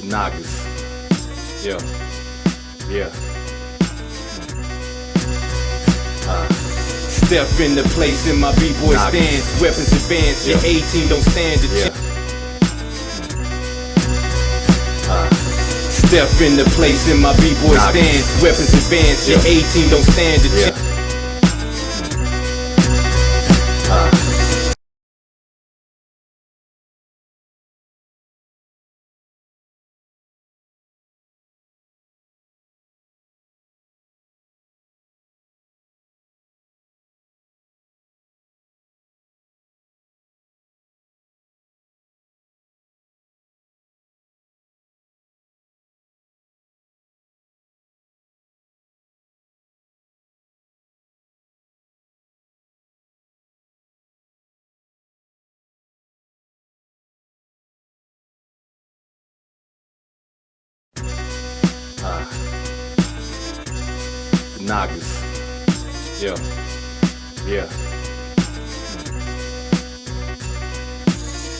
Nagas. Yeah. Yeah. Step in the place in my b-boy stance. Weapons advance, your A-team don't stand a chance. Step in the place in my b-boy stance. Weapons advance, your A-team don't stand a chance. The Nagas. Yeah. Yeah.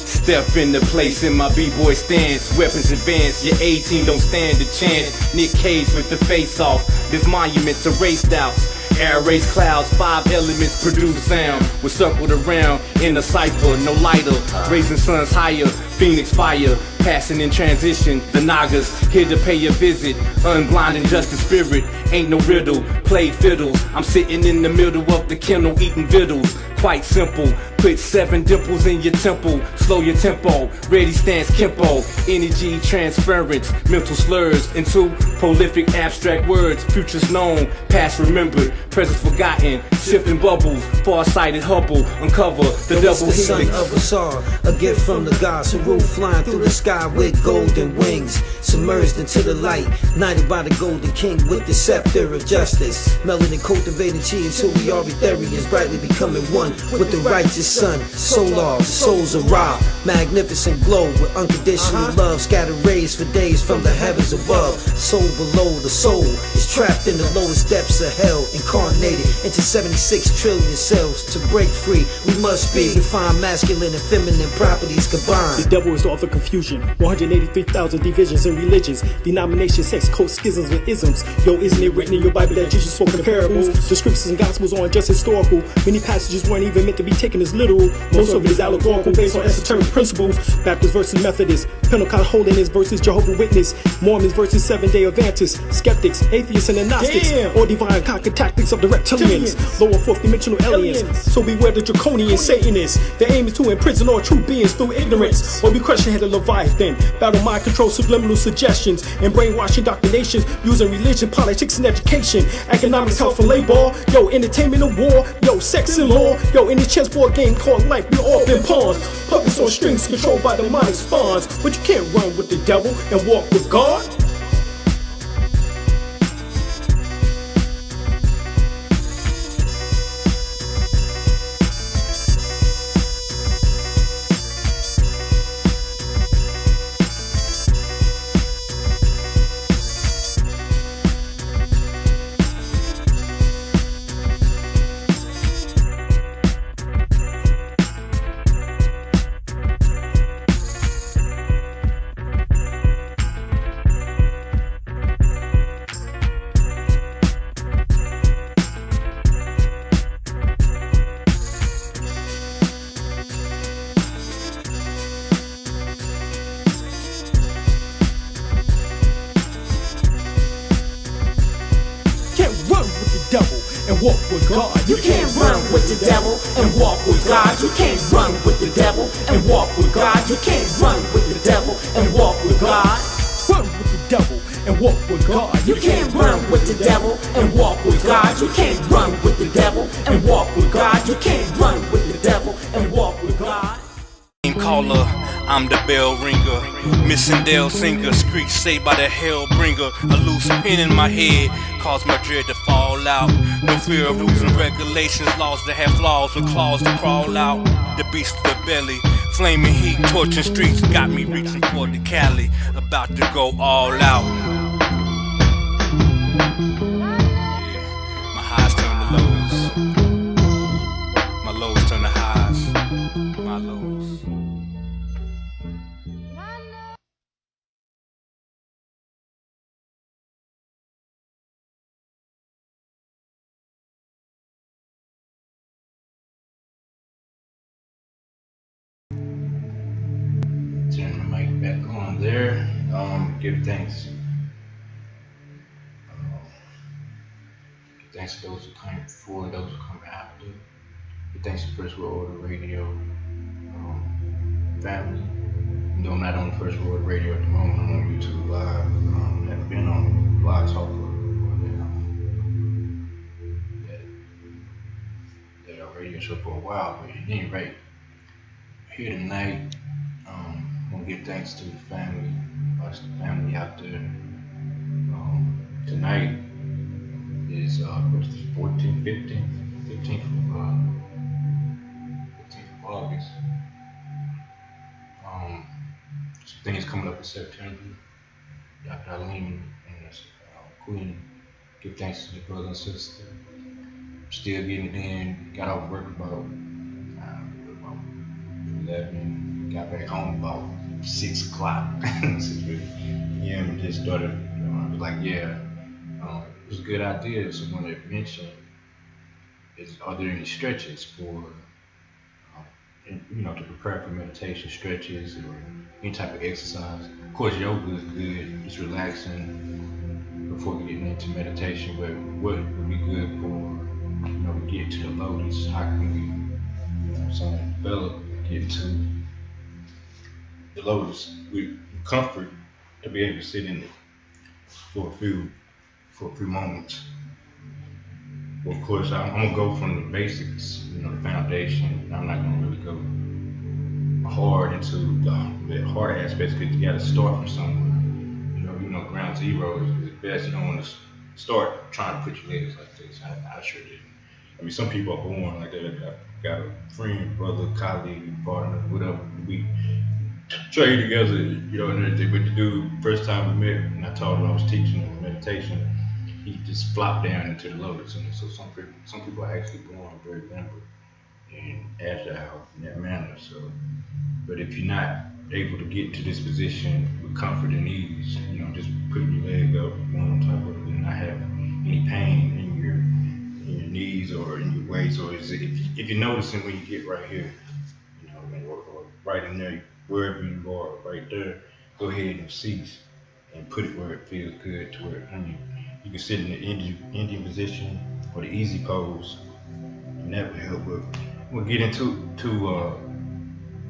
Step in the place in my b-boy stance. Weapons advance, your A-team don't stand a chance. Nick Cage with the face off. This monument's erased out. Air race clouds, 5 elements produce sound. We're circled around in a cipher, no lighter. Raising suns higher, phoenix fire. Passing in transition, the Nagas here to pay a visit. Unblinding justice spirit, ain't no riddle. Played fiddles, I'm sitting in the middle of the kennel eating vittles. Quite simple, put 7 dimples in your temple. Slow your tempo, ready stance Kempo. Energy transference, mental slurs into prolific abstract words. Futures known, past remembered, present forgotten. Shifting bubbles, far-sighted Hubble. Uncover the double the son helix. of a star, a gift from the gods who rule flying through the sky with golden wings. Submerged into the light, knighted by the golden king with the scepter of justice. Melanin cultivating chi until we are Etherians, brightly becoming one with the righteous sun. Solar, souls are raw, magnificent glow with unconditional love. Scattered rays for days from the heavens above. Soul below, the soul is trapped in the lowest depths of hell. Incarnated into 76 trillion cells. To break free, we must be refined masculine and feminine properties combined. The devil is the author of confusion. 183,000 divisions in religions, denominations, sex, codes, schisms, and isms. Yo, isn't it written in your Bible that Jesus spoke in parables? The scriptures and gospels aren't just historical. Many passages weren't even meant to be taken as literal. Most of it is allegorical based on esoteric principles. Baptist versus Methodist, Pentecost holiness versus Jehovah Witness, Mormons versus Seventh-day Adventists, skeptics, atheists, and agnostics, or divine conquer tactics of the reptilians, lower fourth dimensional aliens. So beware the draconian Satanists. Their aim is to imprison all true beings through ignorance, or be crushed ahead of Leviathan. Battle mind control, subliminal suggestions, and brainwashing indoctrination using religion, politics, and education. Economics, health, and labor. Yo, entertainment and war. Yo, sex and law. Yo, in the chessboard game called life, we all been pawns. Puppets on strings controlled by demonic spawns. But you can't run with the devil and walk with God. Devil and walk with God. You can't run with the devil and walk with God. You can't run with the devil and walk with God. You can't run with the devil and walk with God. Run with the devil and walk with God. You can't run with the devil and walk with God. You can't run with the devil and walk with God. You can't run with the devil and walk with God. Caller, I'm the bell ringer, missing Dale singer, screech say by the hell bringer. A loose pin in my head caused my dread to fall out. No fear of losing regulations, laws that have flaws with claws to crawl out. The beast of the belly, flaming heat, torching streets, got me reaching for the Cali, about to go all out. Yeah, my highs turn to lows, my lows turn to highs, my lows. From there, give thanks. Give thanks to those who came before, those who come after. Give thanks to First World Order Radio family. Though I'm not on First World Radio at the moment, I'm on YouTube Live. Haven't been on Blog Talk for that radio show for a while, but at any rate, here tonight, I'm gonna give thanks to the family, watch the family out there. Tonight is what's the 14th, 15th of August. Some things coming up in September. Dr. Eileen and Queen, give thanks to the brother and sister. Still getting it in. Got off work about 11. Got back home about 6 o'clock. 6 p.m. and just started. I was like, yeah, it was a good idea. Someone had mentioned, are there any stretches for, to prepare for meditation, stretches or any type of exercise? Of course, yoga is good. It's relaxing before getting into meditation. But what would be good for, to get to the lotus? How can we, develop, get to the lotus with comfort to be able to sit in it for a few moments? Well, of course, I'm gonna go from the basics, the foundation. I'm not gonna really go hard into the hard aspects because you gotta start from somewhere. Ground zero is best. You don't want to start trying to put your legs like this. I sure didn't. I mean, some people are born like that. I've got a friend, brother, colleague, partner, whatever. We trade together, and everything. But the dude, first time we met, and I taught him, I was teaching him meditation. He just flopped down into the lotus. And so some people are actually born very limber and agile in that manner. So, but if you're not able to get to this position with comfort and ease, just putting your leg up one on top of it and not have any pain in your knees or in your waist, or is it, if you're noticing when you get right here, or right in there, wherever you are, right there, go ahead and cease and put it where it feels good, to where you can sit in the Indian position or the easy pose, and that will help. But we'll get into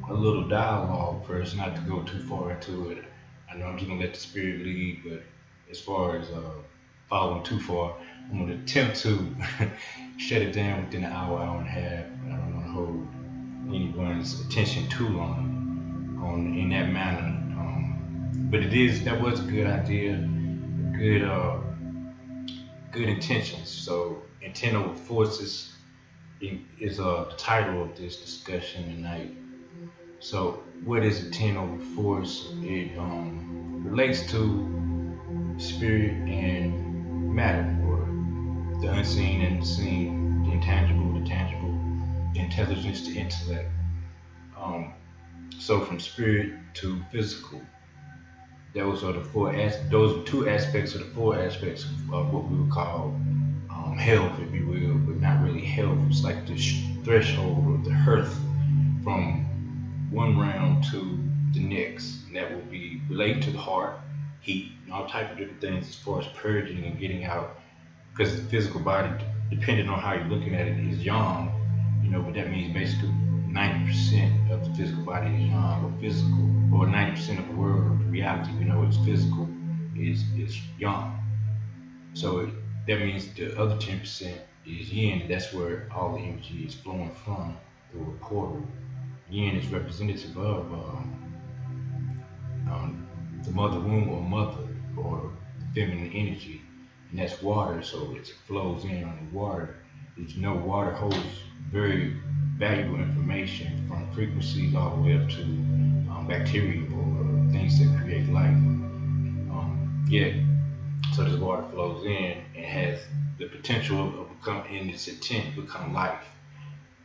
a little dialogue first, not to go too far into it. I know I'm just gonna let the spirit lead, but as far as following too far, I'm gonna attempt to shut it down within an hour and a half. I don't want to hold anyone's attention too long in that manner. But that was a good idea, good intentions. So intent over forces is the title of this discussion tonight. So what is intent over force? It relates to spirit and matter, or the unseen and the seen, the intangible, the tangible, the intelligence, the intellect. So from spirit to physical, those are those are 2 aspects of the 4 aspects of what we would call health, if you will, but not really health. It's like the threshold or the hearth from one round to the next, and that will be related to the heart, heat, and all types of different things as far as purging and getting out, because the physical body, depending on how you're looking at it, is yang, but that means basically 90% of the physical body is yang or physical, or 90% of the world of reality, it's physical, is yang. So that means the other 10% is yin. That's where all the energy is flowing from through a portal. Yin is representative of the mother womb, or mother, or feminine energy, and that's water. So it flows in on the water. Water holds very valuable information, from frequencies all the way up to bacteria or things that create life. So this water flows in and has the potential of in its intent, become life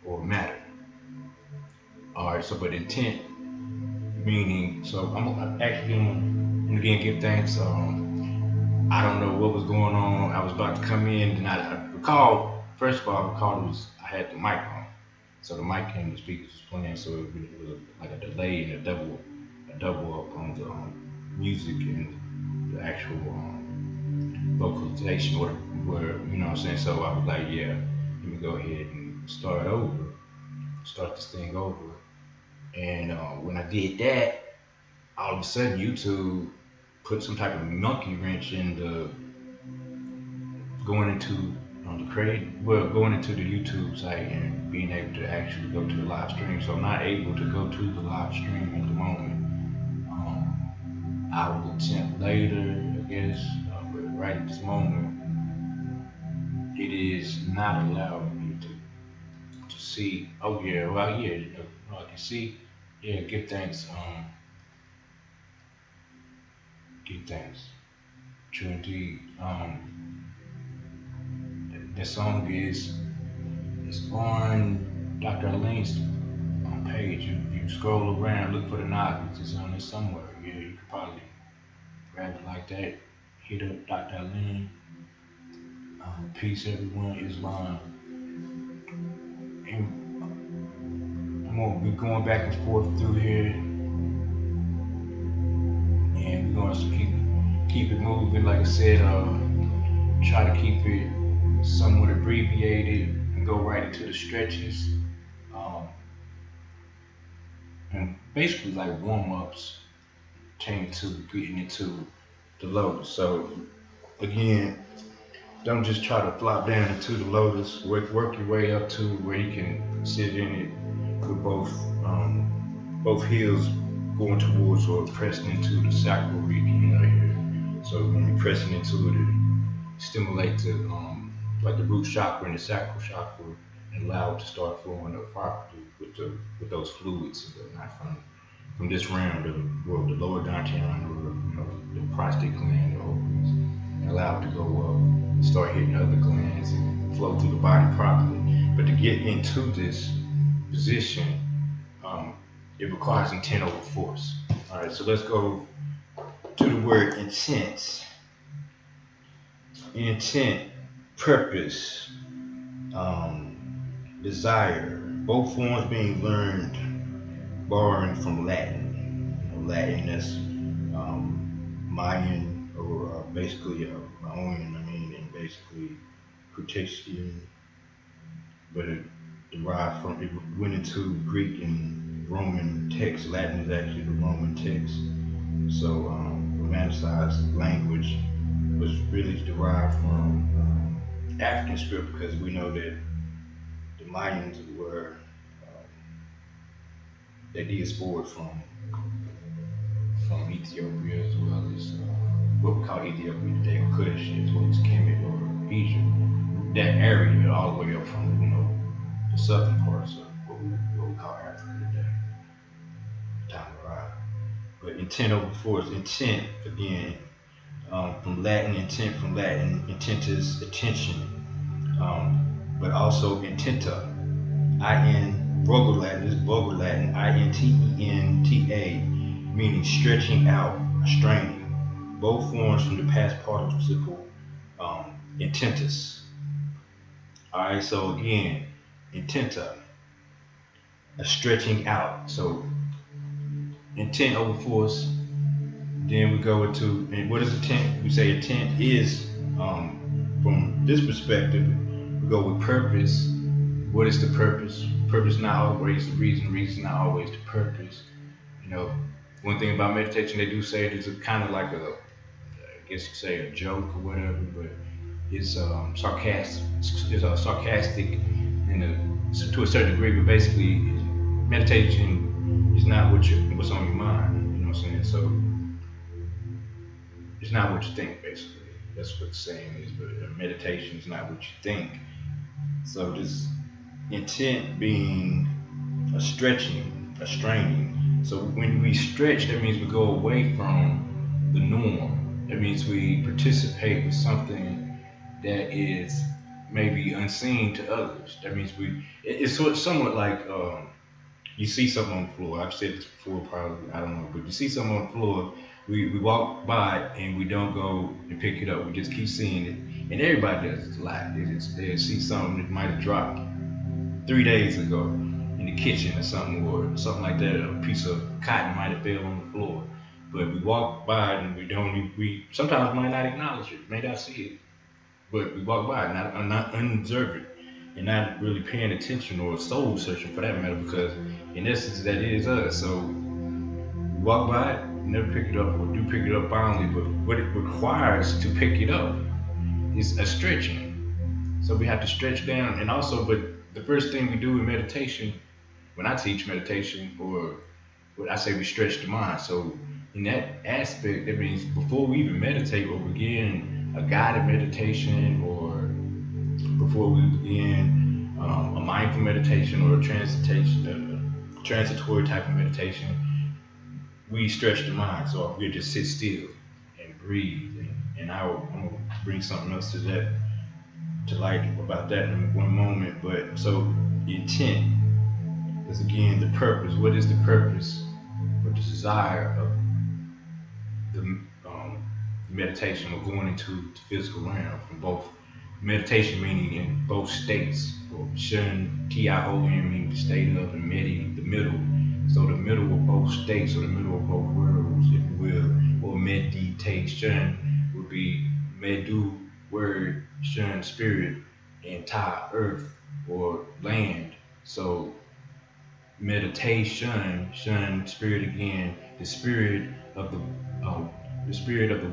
or matter. Alright, so but intent meaning, so I'm actually gonna again give thanks. I don't know what was going on. I was about to come in, and I recall, first of all, I had the mic on. So the mic and the speakers was playing, so it was like a delay and a double up on music and the actual vocalization, or where, you know what I'm saying. So I was like, yeah, let me go ahead and start this thing over. And when I did that, all of a sudden YouTube put some type of monkey wrench in the going into going into the YouTube site and being able to actually go to the live stream. So I'm not able to go to the live stream at the moment. I will attempt later, I guess, but right at this moment, it is not allowed me to see. Oh yeah, well yeah, I can see. Yeah, give thanks. Give thanks. True indeed. The song is on Dr. Alain's page. You scroll around, look for the novelist. It's on there somewhere. Yeah, you could probably grab it like that. Hit up Dr. Alain. Peace, everyone. Islam. And I'm gonna be going back and forth through here, and we're gonna keep it moving. Like I said, try to keep it somewhat abbreviated and go right into the stretches. Um, and basically like warm-ups pertaining to getting into the lotus. So again, don't just try to flop down into the lotus. Work your way up to where you can sit in it with both heels going towards or pressing into the sacral region right here. So when you're pressing into it, it stimulates the like the root chakra and the sacral chakra, and allow it to start flowing up properly with those fluids, not from this realm, the lower dantian, or the prostate gland, or ovaries, and allow it to go up and start hitting other glands and flow through the body properly. But to get into this position, it requires intent over force. All right, so let's go to the word intent. Intent, purpose, desire, both forms being learned borrowing from Latin. Latin, that's Mayan, or basically Mayan, and basically Cretacean, but it derived from, it went into Greek and Roman text. Latin is actually the Roman text. So romanticized language was really derived from African script, because we know that the Mayans were they diaspored from Ethiopia, as well as what we call Ethiopia today, or Kush, as well as Kemet or Egypt. That area, all the way up from the southern parts of what we call Africa today. Time to ride. But intent over force. Intent, again, from Latin, intentus, attention, but also intenta, Vulgar Latin, intenta, meaning stretching out, straining. Both forms from the past participle, intentus. All right, so again, intenta, a stretching out. So intent over force. Then we go into, and what is intent? We say intent is, from this perspective, we go with purpose. What is the purpose? Purpose not always the reason not always the purpose. One thing about meditation, they do say it's a kind of like I guess you could say a joke or whatever, but it's sarcastic. It's sarcastic to a certain degree, but basically, meditation is not what's on your mind. You know what I'm saying? So it's not what you think, basically. That's what the saying is. But meditation is not what you think. So this intent being a stretching, a straining. So when we stretch, that means we go away from the norm. That means we participate with something that is maybe unseen to others. That means it's somewhat like you see something on the floor. I've said this before, probably, I don't know, but you see something on the floor, we walk by it and we don't go and pick it up. We just keep seeing it. And everybody does it a lot. They see something that might have dropped 3 days ago in the kitchen or something like that. A piece of cotton might have fell on the floor. But we walk by it and we sometimes might not acknowledge it, may not see it, but we walk by it, not unobserve it, and not really paying attention or soul searching for that matter, because in essence that is us. So we walk by it, never pick it up, or do pick it up finally, but what it requires to pick it up is a stretching. So we have to stretch down, and also, but the first thing we do in meditation, when I teach meditation, or what I say, we stretch the mind. So in that aspect, that means before we even meditate or begin a guided meditation, or before we begin a mindful meditation or a transitory type of meditation, we stretch the mind. So we just sit still and breathe. And I'm gonna bring something else to light about that in one moment. But so the intent is, again, the purpose. What is the purpose or the desire of the meditation, or going into the physical realm, from both meditation meaning in both states, or Shen, Tion, meaning the state of, and Medi, the middle. So the middle of both states, or the middle of both worlds, if you will, or meditation would be Medu, word, Shen, spirit, and Ta, earth or land. So meditation, Shen, spirit again, the spirit of the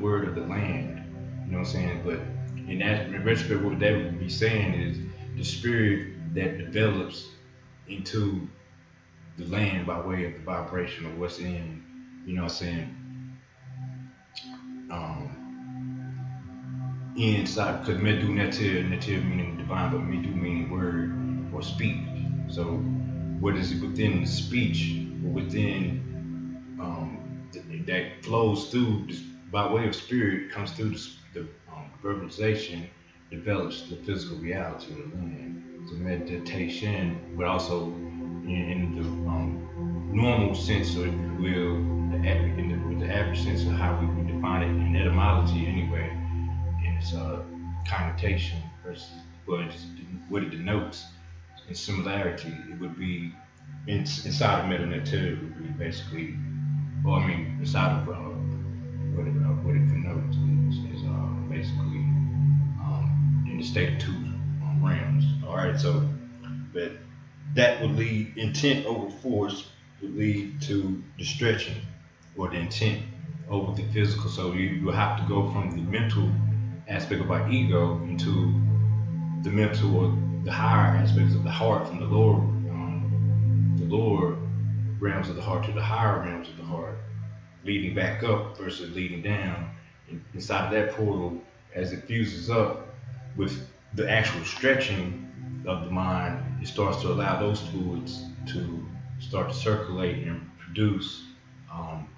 word of the land. You know what I'm saying? But in retrospect, what that would be saying is the spirit that develops into the land by way of the vibration of what's in, you know what I'm saying, inside, because Medu Netir meaning divine, but Medu meaning word or speak. So what is it within the speech, or within that flows through this, by way of spirit, comes through the verbalization, develops the physical reality of the land. So meditation, but also in the normal sense, or if you will, with the average sense of how we would define it in etymology anyway, in its connotation versus what it denotes in similarity, it would be inside of Meta-Maji-Shen would be basically, well, I mean, inside of what it connotes is basically in the state of two realms. All right, so but that would lead, intent over force would lead to the stretching, or the intent over the physical. So you have to go from the mental aspect of our ego into the mental, or the higher aspects of the heart, from the lower realms of the heart to the higher realms of the heart, leading back up versus leading down. Inside of that portal, as it fuses up with the actual stretching of the mind, it starts to allow those fluids to start to circulate and produce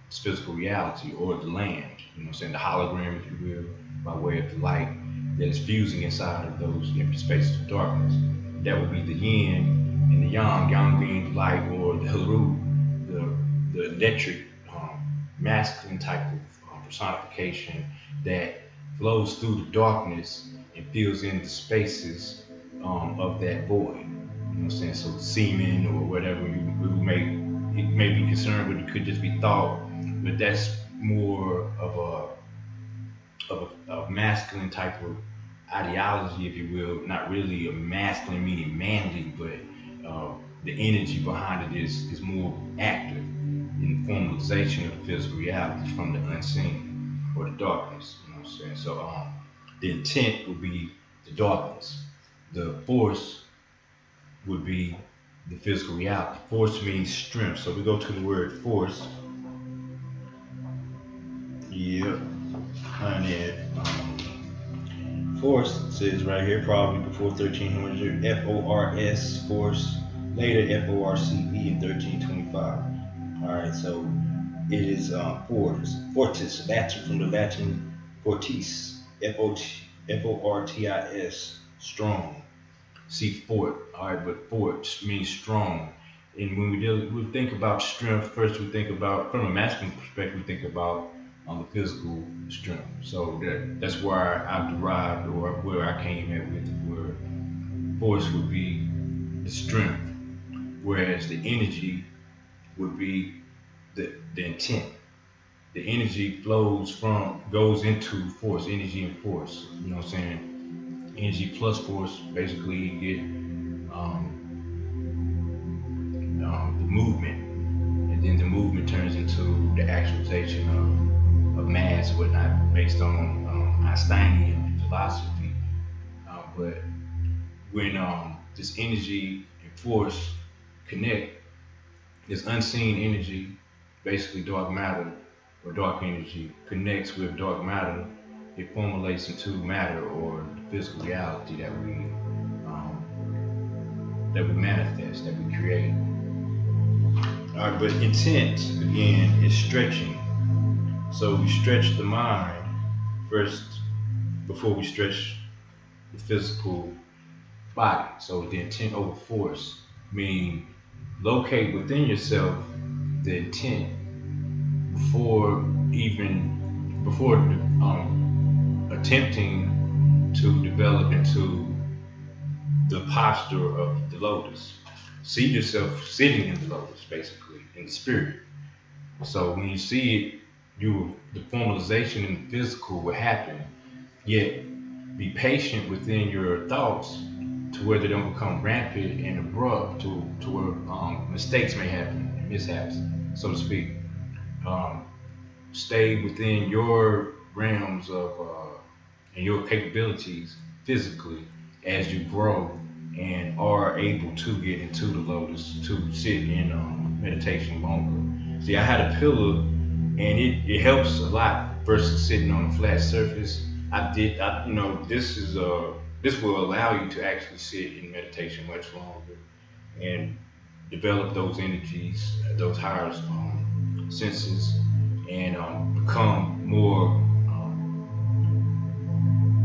this physical reality, or the land, you know what I'm saying, the hologram, if you will, by way of the light that is fusing inside of those empty spaces of darkness. That would be the yin and the yang being the light, or the haru, the electric masculine type of personification that flows through the darkness and fills in the spaces of that void. You know what I'm saying? So semen, or whatever it may be concerned with, it could just be thought, but that's more of a masculine type of ideology, if you will. Not really a masculine meaning manly, but the energy behind it is more active in formalization of the physical reality from the unseen, or the darkness. You know what I'm saying? So the intent would be the darkness. The force would be the physical reality. Force means strength. So we go to the word force. Yep. And it, force says right here, probably before 1300, F-O-R-S, force. Later, F-O-R-C-E in 1325. All right, so it is fortis, Latin, from the Latin fortis, F-O-R-T-I-S, strong. See, fort. All right, but fort means strong. And when we think about strength, first we think about, from a masculine perspective, we think about the physical strength. So that's where I've derived, or where I came at with the word force would be the strength, whereas the energy would be the intent. the energy goes into force, energy and force. You know what I'm saying? Energy plus force, basically you get the movement, and then the movement turns into the actualization of mass and whatnot, based on Einsteinian philosophy. But when this energy and force connect, this unseen energy, basically dark matter or dark energy, connects with dark matter, it formulates into matter or the physical reality that we manifest, that we create. All right, but intent again is stretching. So we stretch the mind first before we stretch the physical body. So the intent over force, meaning locate within yourself the intent before attempting to develop into the posture of the lotus. See yourself sitting in the lotus, basically, in the spirit. So when you see it, the formalization in the physical will happen, yet be patient within your thoughts to where they don't become rampant and abrupt to where mistakes may happen, mishaps, so to speak. Stay within your realms of and your capabilities physically as you grow and are able to get into the lotus, to sit in meditation longer. See, I had a pillow, and it helps a lot versus sitting on a flat surface. This will allow you to actually sit in meditation much longer and develop those energies, those higher senses, and become more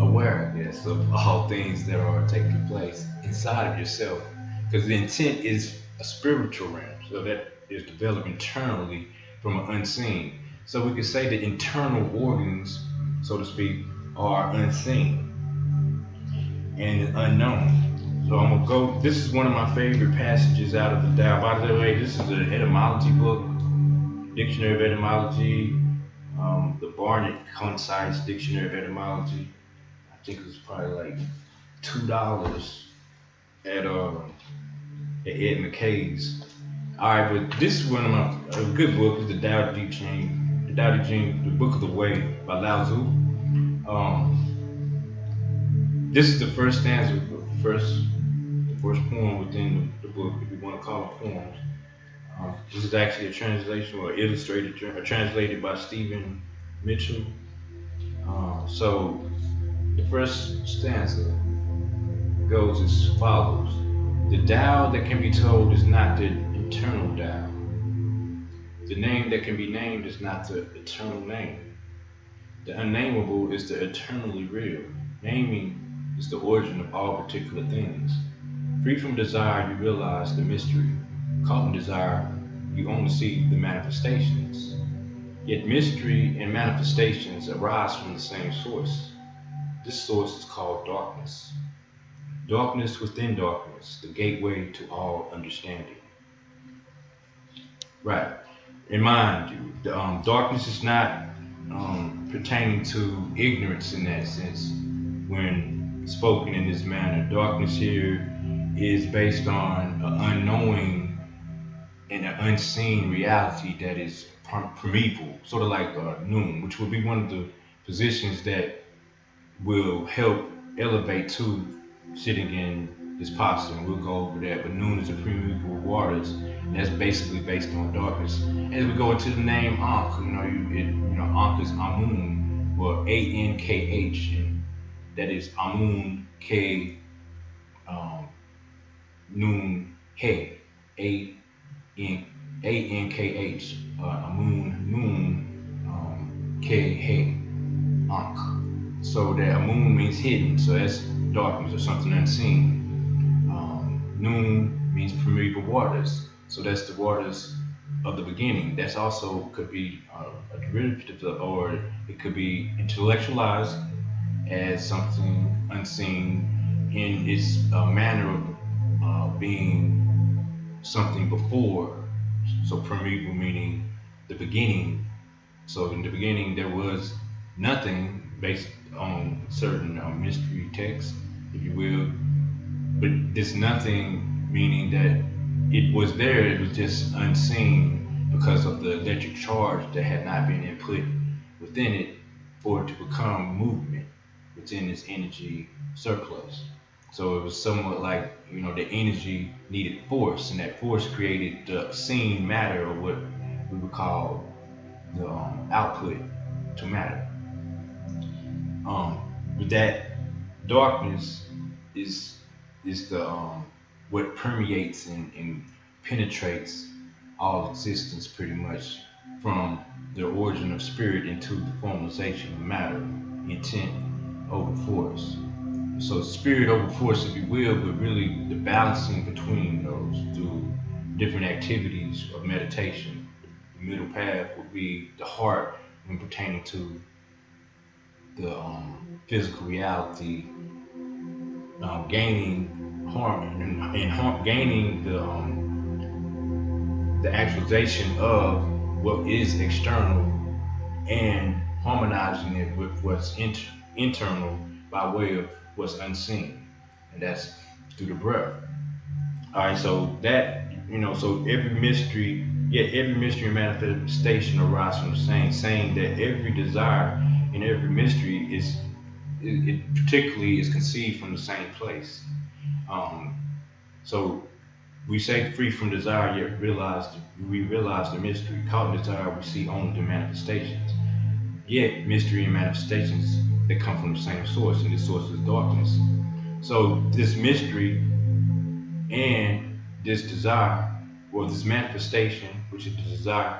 aware, I guess, of all things that are taking place inside of yourself. Because the intent is a spiritual realm, so that is developed internally from an unseen. So we could say the internal organs, so to speak, are unseen and unknown. So I'm gonna go. This is one of my favorite passages out of the Tao. By the way, this is an etymology book, Dictionary of Etymology, the Barnett Concise Dictionary of Etymology. I think it was probably like $2 at Ed McKay's. All right, but this is one of a good book. Is the Tao Te Ching, the Book of the Way by Lao Tzu. This is the first stanza, the first poem within the book, if you want to call it poems. This is actually a translation or translated by Stephen Mitchell. So the first stanza goes as follows. The Tao that can be told is not the eternal Tao. The name that can be named is not the eternal name. The unnameable is the eternally real. Naming is the origin of all particular things. Free from desire, you realize the mystery. Caught in desire, you only see the manifestations. Yet mystery and manifestations arise from the same source. This source is called darkness. Darkness within darkness, the gateway to all understanding. Right. And mind you, the darkness is not pertaining to ignorance in that sense when spoken in this manner. Darkness here is based on an unknowing and an unseen reality that is primeval, sort of like noon, which would be one of the positions that will help elevate to sitting in this posture, and we'll go over that. But noon is the primeval waters, and that's basically based on darkness. As we go into the name Ankh, Ankh is Amun, or A-N-K-H, and that is Amun K Noon He, A-N-K-H, Amun Noon K He, Ankh. So that Amun means hidden, so that's darkness or something unseen. Noon means primeval waters, so that's the waters of the beginning. That's also could be a derivative of, or it could be intellectualized as something unseen in its manner of being something before. So primeval meaning the beginning So in the beginning, there was nothing based on certain mystery texts, if you will. But this nothing meaning that it was there, it was just unseen because of the electric charge that had not been input within it for it to become movement within its energy surplus. So it was somewhat like, the energy needed force, and that force created the seen matter, or what we would call the output to matter. But that darkness is the what permeates and penetrates all existence pretty much, from the origin of spirit into the formalization of matter, intent over force. So spirit over force, if you will, but really the balancing between those through different activities of meditation. The middle path would be the heart when pertaining to the physical reality, gaining harm and gaining the actualization of what is external and harmonizing it with what's internal by way of what's unseen, and that's through the breath. All right, so that so every mystery, every mystery and manifestation arises from the same, saying that every desire and every mystery it particularly is conceived from the same place. So we say free from desire, yet we realize the mystery. Caught in desire, we see only the manifestations. Yet mystery and manifestations, they come from the same source, and this source is darkness. So this mystery and this desire, or this manifestation, which is the desire,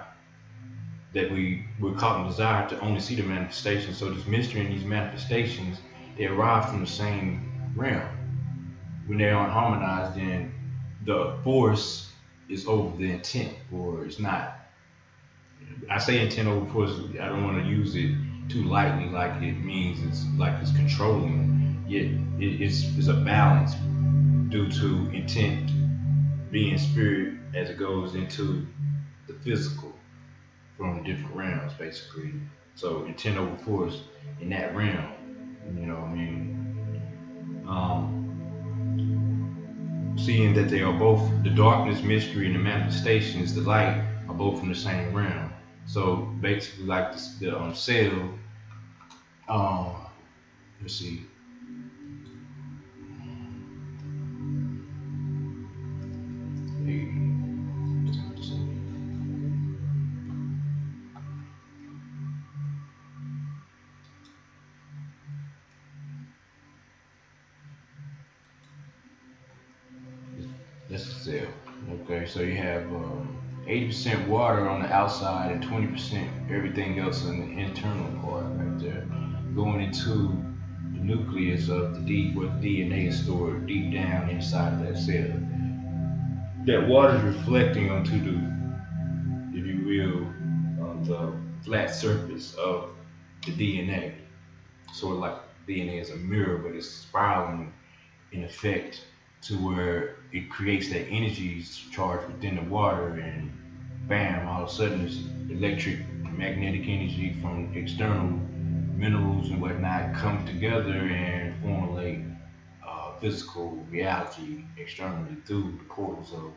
that we're caught in desire to only see the manifestation. So this mystery and these manifestations, they arrive from the same realm. When they aren't harmonized, then the force is over the intent, or it's not. I say intent over force, I don't want to use it too lightly, like it means it's controlling. Yet it's a balance due to intent being spirit as it goes into the physical from different realms, basically. So intent over force in that realm, you know what I mean? Seeing that they are both, the darkness, mystery, and the manifestations, the light, are both from the same realm. So basically, like the cell, let's see. That's the cell. Okay, so you have 80% water on the outside and 20% everything else in the internal part right there. Going into the nucleus of the D, where the DNA is stored deep down inside of that cell. That water is reflecting onto the, if you will, the flat surface of the DNA. Sort of like DNA is a mirror, but it's spiraling in effect to where it creates that energy charge within the water, and bam, all of a sudden it's electric magnetic energy from external minerals and whatnot come together and formulate physical reality externally through the portals of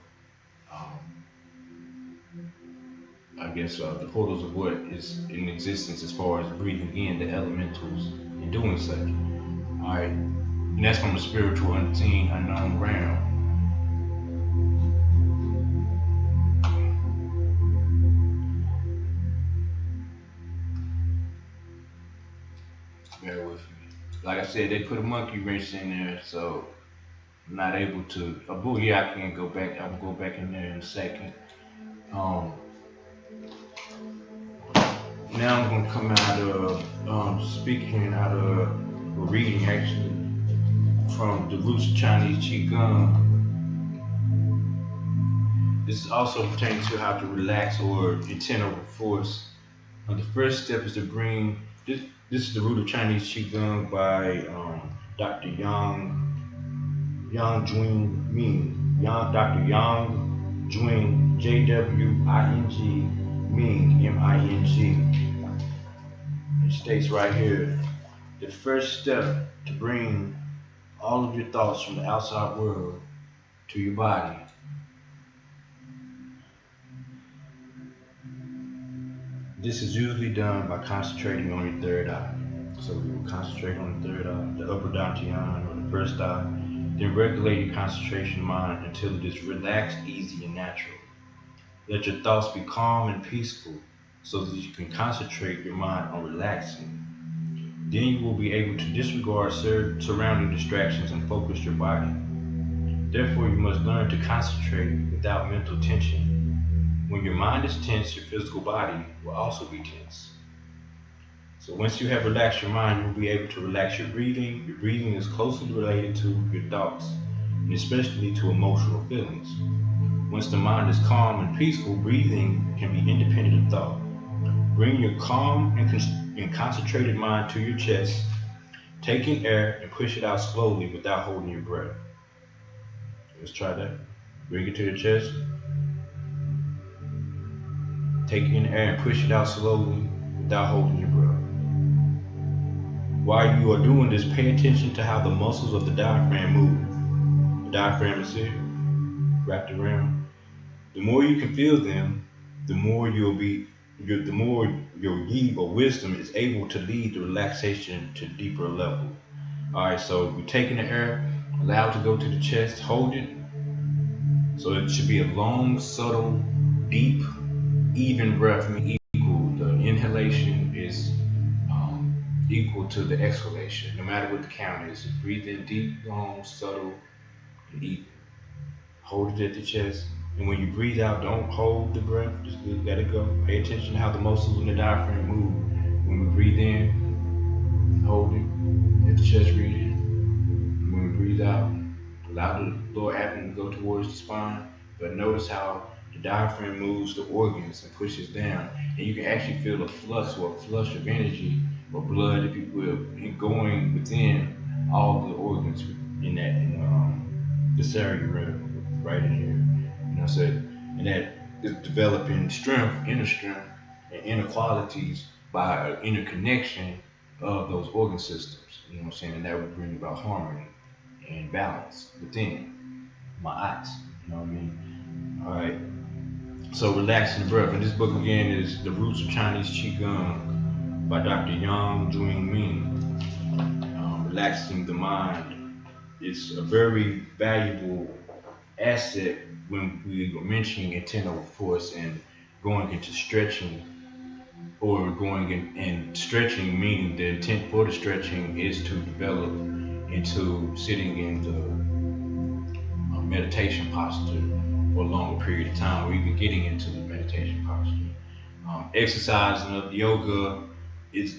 the portals of what is in existence as far as breathing in the elementals and doing such. Alright, and that's from the spiritual, unseen, unknown realm. Bear with me. Like I said, they put a monkey wrench in there, so I'm not able to. Oh, yeah, I can go back. I'll go back in there in a second. Now I'm going to come out of speaking out of reading actually from the roots of Chinese Qigong. This is also pertaining to how to relax or intent over force. The first step is to bring this. This is the root of Chinese Qigong by Dr. Yang Jwing Ming. Dr. Yang Jwing, Jwing Ming, Ming. states right here, the first step to bring all of your thoughts from the outside world to your body. This is usually done by concentrating on your third eye. So we will concentrate on the third eye, the upper dantian or the first eye, then regulate your concentration of mind until it is relaxed, easy, and natural. Let your thoughts be calm and peaceful so that you can concentrate your mind on relaxing. Then you will be able to disregard surrounding distractions and focus your body. Therefore, you must learn to concentrate without mental tension. When your mind is tense, your physical body will also be tense. So once you have relaxed your mind, you will be able to relax your breathing. Your breathing is closely related to your thoughts, and especially to emotional feelings. Once the mind is calm and peaceful, breathing can be independent of thought. Bring your calm and concentrated mind to your chest. Take in air and push it out slowly without holding your breath. Let's try that. Bring it to your chest. Take in air and push it out slowly without holding your breath. While you are doing this, pay attention to how the muscles of the diaphragm move. The diaphragm is here, wrapped around. The more you can feel them, the more your yi or wisdom is able to lead the relaxation to deeper level. All right, so we're taking the air, allow it to go to the chest, hold it. So it should be a long, subtle, deep, even breath, equal. The inhalation is equal to the exhalation, no matter what the count is. Breathe in deep, long, subtle, and even. Hold it at the chest. And when you breathe out, don't hold the breath, just let it go. Pay attention to how the muscles in the diaphragm move. When we breathe in, hold it at the chest, breathe in. And when we breathe out, allow the lower abdomen to go towards the spine. But notice how the diaphragm moves the organs and pushes down. And you can actually feel a flush or a flush of energy or blood, if you will, going within all the organs in the cerebrum right in here. You know what I'm saying? And that is developing strength, inner strength, and inner qualities by an interconnection of those organ systems. You know what I'm saying? And that would bring about harmony and balance within my eyes. You know what I mean? All right. So relaxing the breath. And this book again is The Roots of Chinese Qigong by Dr. Yang Jung-Min. Relaxing the mind is a very valuable asset when we are mentioning internal force and going into stretching, or going in and stretching, meaning the intent for the stretching is to develop into sitting in the meditation posture for a longer period of time, or even getting into the meditation posture. Exercise and yoga,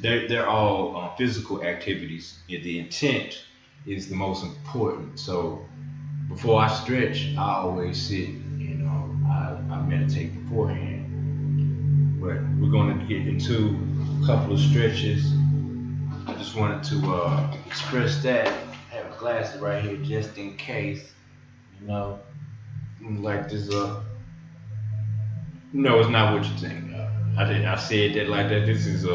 they're all physical activities. The intent is the most important. So before I stretch, I always sit, I meditate beforehand. But we're going to get into a couple of stretches. I just wanted to express that. I have glasses right here just in case, like this. No, it's not what you think. I said that like that. This is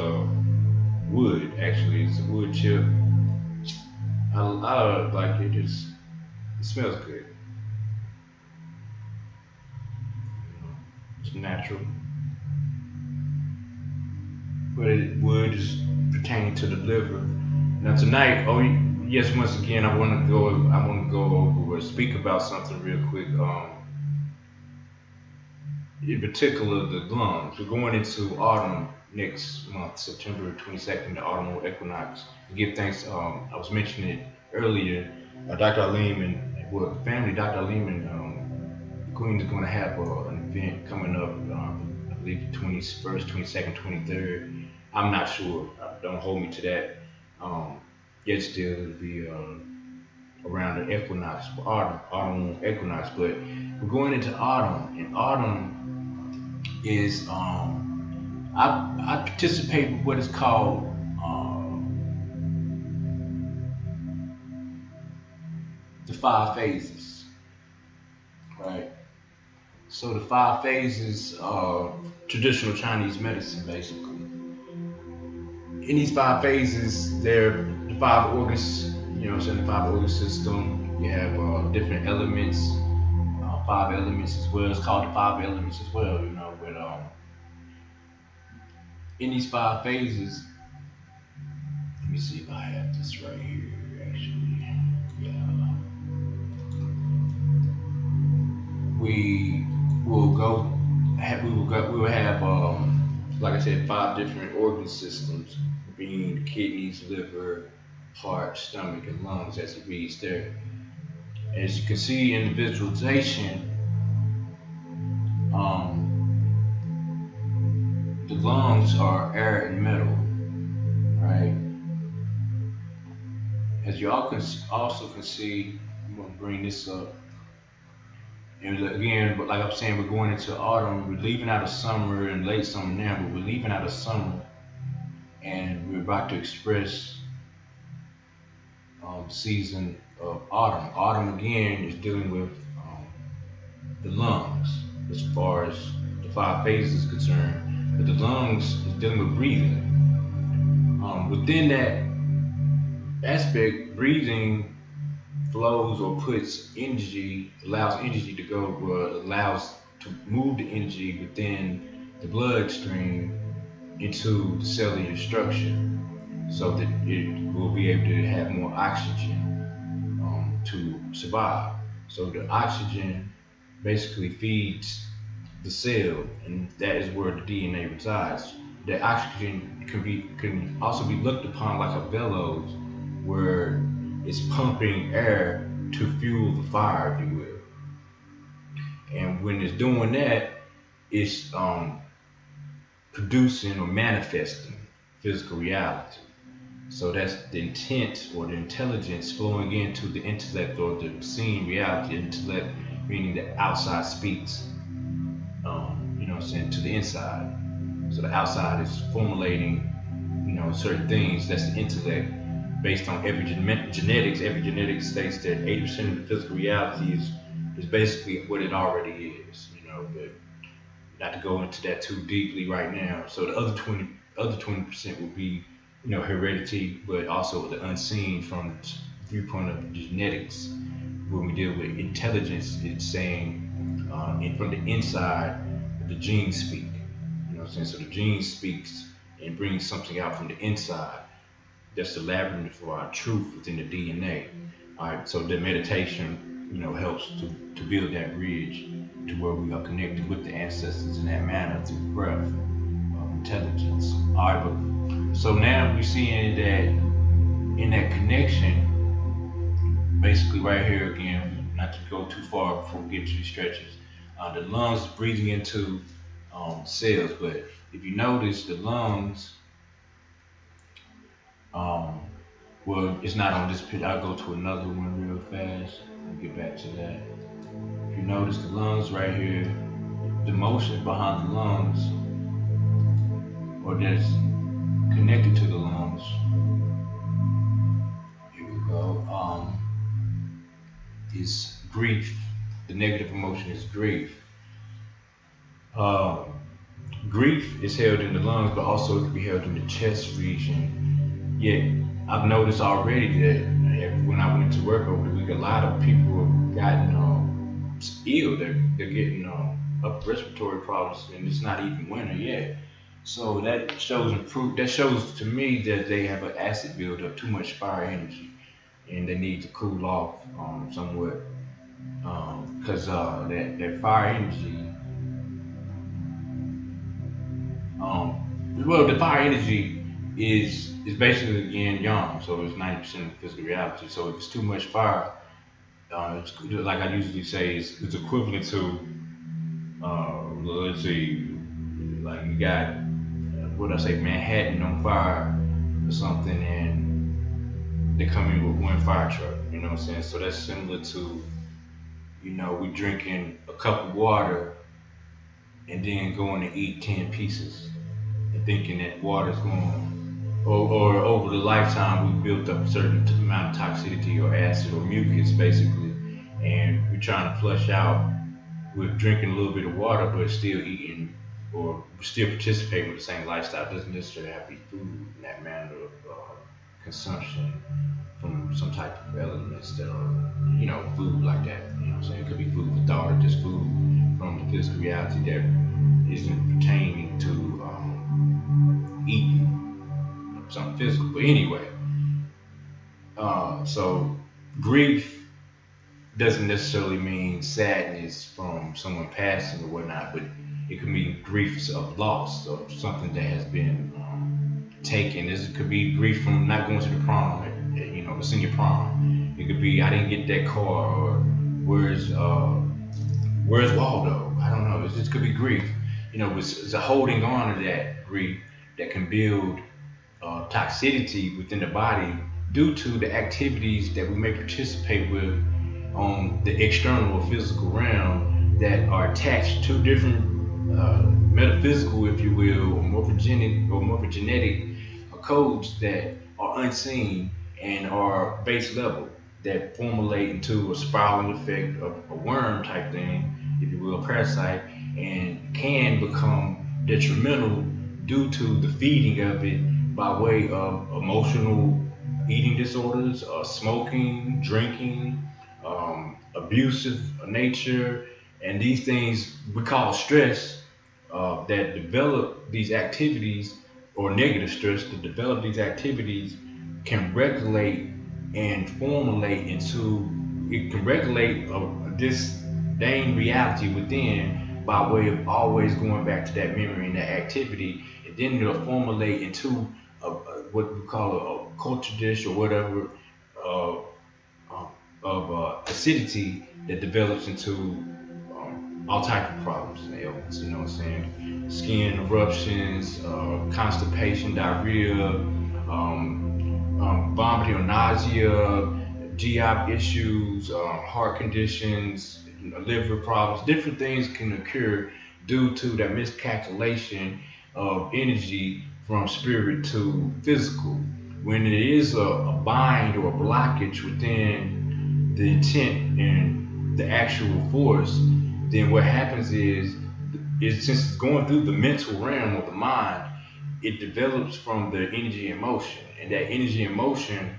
wood, actually. It's a wood chip. I like it. It smells good. It's natural. But wood is pertaining to the liver. Now tonight, yes, once again, I want to go over or speak about something real quick. In particular, the lungs. We're going into autumn next month, September 22nd, the autumnal equinox. Give thanks. I was mentioning it earlier. Dr. Aleem the family, Dr. Aleem the Queen is going to have an event coming up. I believe the 21st, 22nd, 23rd. I'm not sure. Don't hold me to that. Yet still, it'll be around the equinox, autumn equinox. But we're going into autumn, and autumn is I participate with what is called the 5 phases, right? So the 5 phases of traditional Chinese medicine, basically, in these 5 phases, they're the 5 organs, you know what I'm saying, the 5 organ system. You have different elements, 5 elements as well. It's called the 5 elements as well, you know. But in these 5 phases, let me see if I have this right here, actually. Yeah. We will have, like I said, 5 different organ systems, being kidneys, liver, heart, stomach, and lungs, as it reads there. As you can see in the visualization, the lungs are air and metal, right? As you all can also can see, I'm gonna bring this up. And again, but like I'm saying, we're going into autumn. We're leaving out of summer and late summer now, but we're leaving out of summer, and we're about to express season of autumn. Autumn again is dealing with the lungs as far as the 5 phases is concerned, but the lungs is dealing with breathing. Within that aspect, breathing flows or puts energy, allows energy to go, allows to move the energy within the bloodstream into the cellular structure, so that it will be able to have more oxygen to survive. So the oxygen basically feeds the cell, and that is where the DNA resides. The oxygen can also be looked upon like a bellows, where it's pumping air to fuel the fire, if you will. And when it's doing that, it's producing or manifesting physical reality. So that's the intent or the intelligence flowing into the intellect, or the seeing reality. Intellect meaning the outside speaks, you know what I'm saying, to the inside. So the outside is formulating, you know, certain things. That's the intellect based on epigenetics. Epigenetics states that 80% of the physical reality is basically what it already is, you know, but not to go into that too deeply right now. So the other 20% will be, you know, heredity, but also the unseen from the viewpoint of genetics. When we deal with intelligence, it's saying from the inside, the genes speak. You know what I'm saying? So the gene speaks and brings something out from the inside. That's the labyrinth for our truth within the DNA. All right, so the meditation, you know, helps to build that bridge to where we are connected with the ancestors in that manner through breath of intelligence. All right, but so now we're seeing that in that connection, basically right here again, not to go too far before we get to the stretches, the lungs breathing into cells. But if you notice, the lungs, well, it's not on this picture. I'll go to another one real fast and get back to that. If you notice the lungs right here, the motion behind the lungs, or that's connected to the lungs, here we go, is grief. The negative emotion is grief. Grief is held in the lungs, but also it can be held in the chest region. Yet, I've noticed already that when I went to work over the week, a lot of people have gotten ill. They're getting upper respiratory problems, and it's not even winter yet. So that shows That shows to me that they have an acid buildup, too much fire energy, and they need to cool off somewhat, because that fire energy. The fire energy is basically yin yang, so it's 90% of physical reality. So if it's too much fire, it's, like I usually say, it's equivalent to, let's see, like you got, Manhattan on fire or something, and they come in with one fire truck, you know what I'm saying? So that's similar to, you know, we drinking a cup of water and then going to eat 10 pieces and thinking that water's going, or over the lifetime we built up a certain amount of toxicity or acid or mucus basically, and we're trying to flush out with drinking a little bit of water but still eating or still participating with the same lifestyle. It doesn't necessarily have to be food in that manner of consumption from some type of elements that are, food like that. You know what I'm saying? It could be food for thought or just food from the physical reality that isn't pertaining to eating something physical. But anyway, so grief doesn't necessarily mean sadness from someone passing or whatnot, but it can mean grief of loss of something that has been taken. This could be grief from not going to the prom, it's in your prom. It could be I didn't get that car, or where's Waldo? I don't know. It just could be grief. It's a holding on to that grief that can build toxicity within the body due to the activities that we may participate with on the external or physical realm that are attached to different metaphysical, if you will, or morphogenetic codes that are unseen and are base level that formulate into a spiraling effect of a worm type thing, if you will, a parasite, and can become detrimental due to the feeding of it by way of emotional eating disorders, smoking, drinking, abusive nature, and these things we call stress that develop these activities, or negative stress that develop these activities, can regulate and formulate into, it can regulate this dang reality within by way of always going back to that memory and that activity, and then it'll formulate into what we call a culture dish or whatever uh, of acidity that develops into all type of problems and ailments. You know what I'm saying? Skin eruptions, constipation, diarrhea, vomiting or nausea, GI issues, heart conditions, liver problems. Different things can occur due to that miscalculation of energy from spirit to physical. When it is a bind or a blockage within the intent and the actual force, then what happens is since it's going through the mental realm of the mind, it develops from the energy and motion. And that energy and motion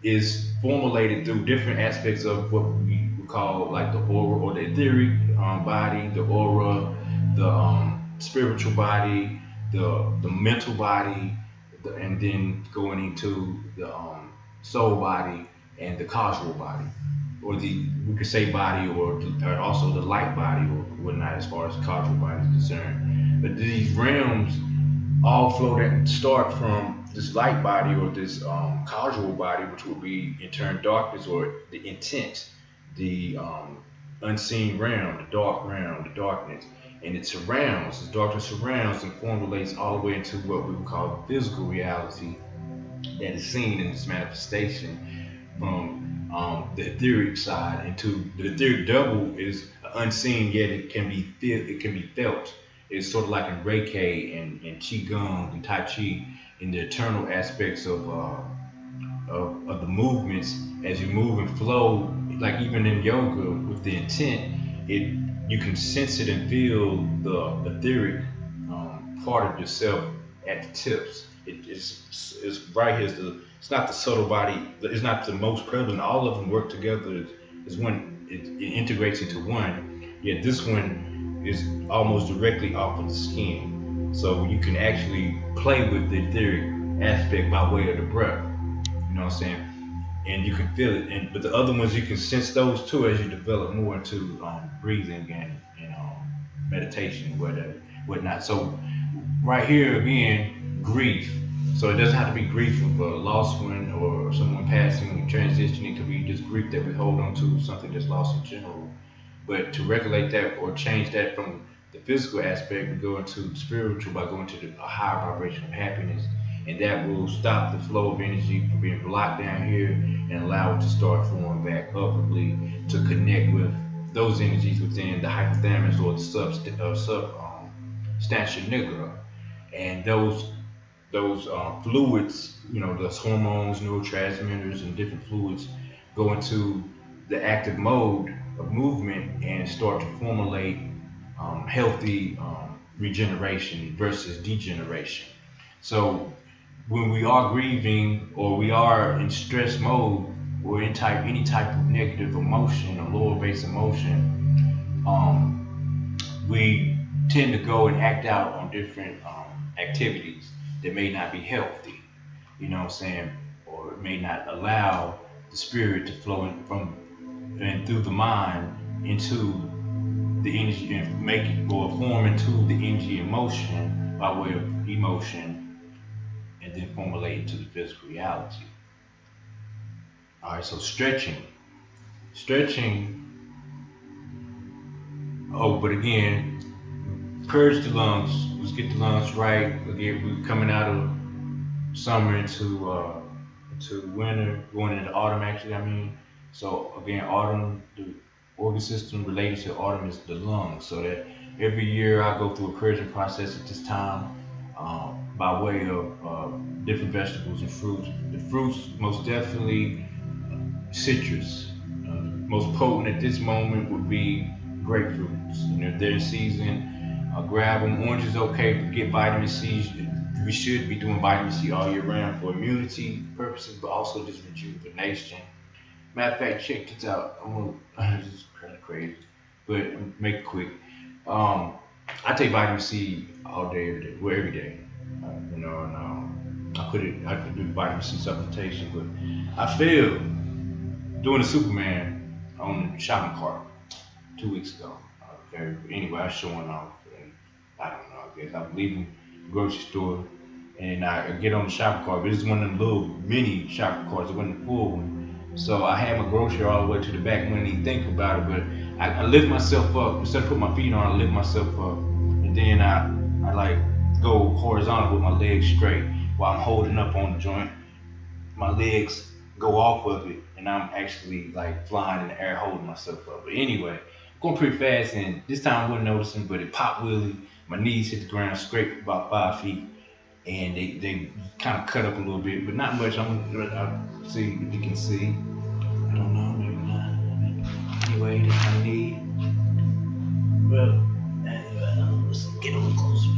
is formulated through different aspects of what we call like the aura or the etheric body, the aura, the spiritual body, the mental body, and then going into the soul body and the causal body, or we could say body, or also the light body or whatnot as far as causal body is concerned. But these realms all flow that start from this light body or this causal body, which will be in turn darkness or the intent, the unseen realm, the dark realm, the darkness, and it surrounds, the darkness surrounds and formulates all the way into what we would call physical reality that is seen in this manifestation from the etheric side into the etheric double is unseen, yet it can be felt. It's sort of like in Reiki and Qigong and Tai Chi, in the eternal aspects of the movements as you move and flow. Like even in yoga with the intent, you can sense it and feel the etheric part of yourself at the tips. It's right here. It's not the subtle body. It's not the most prevalent. All of them work together. Is when it integrates into one. Yet this one is almost directly off of the skin. So you can actually play with the etheric aspect by way of the breath. You know what I'm saying? And you can feel it. But the other ones, you can sense those too as you develop more into breathing and meditation, whatnot. So right here again, grief. So it doesn't have to be grief of a lost one or someone passing, transitioning. It could be just grief that we hold on to, something that's lost in general. But to regulate that or change that from the physical aspect, we go into spiritual by going to a higher vibration of happiness, and that will stop the flow of energy from being blocked down here and allow it to start flowing back upwardly to connect with those energies within the hypothalamus or the substantia nigra, and those fluids, those hormones, neurotransmitters, and different fluids go into the active mode of movement and start to formulate healthy regeneration versus degeneration. So when we are grieving or we are in stress mode or in any type of negative emotion or lower base emotion, we tend to go and act out on different activities that may not be healthy, you know what I'm saying, or it may not allow the spirit to flow in from and through the mind into the energy and make it or form into the energy emotion by way of emotion and then formulate into the physical reality. All right, so stretching. Oh, but again, purge the lungs. Let's get the lungs right. Again, we're coming out of summer into winter, going into autumn. Actually, I mean. So again, autumn, the organ system related to autumn is the lungs. So that every year I go through a purging process at this time by way of different vegetables and fruits. The fruits, most definitely citrus. Most potent at this moment would be grapefruits. You know, if they're in season, grab them. Orange is okay, but get vitamin C. We should be doing vitamin C all year round for immunity purposes, but also just rejuvenation. Matter of fact, check this out. This is kind of crazy, but make it quick. I take vitamin C all day, every day, well, every day. You know, and I could do vitamin C supplementation, but I failed doing the Superman on the shopping cart 2 weeks ago. Okay, but anyway, I was showing off, and I don't know. I guess I'm leaving the grocery store, and I get on the shopping cart. But it's one of them little mini shopping carts. It wasn't a full one. So I had my grocery all the way to the back. I wouldn't even think about it, but I lift myself up. Instead of putting my feet on, I lift myself up, and then I like go horizontal with my legs straight while I'm holding up on the joint. My legs go off of it, and I'm actually like flying in the air, holding myself up. But anyway, going pretty fast, and this time I wasn't noticing, but it popped wheelie. My knees hit the ground, scraped about 5 feet, and they kind of cut up a little bit, but not much. I'll see if you can see. I don't know, maybe not. Anyway, that's my knee. Well, anyway, let's get a little closer.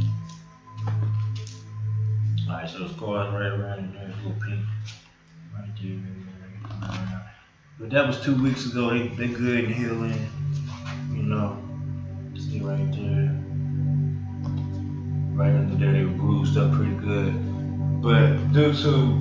Alright, so the scars right around there, a little pink. Right there. But that was 2 weeks ago. They good and healing. You know, see right there. Right under there, they were bruised up pretty good. But due to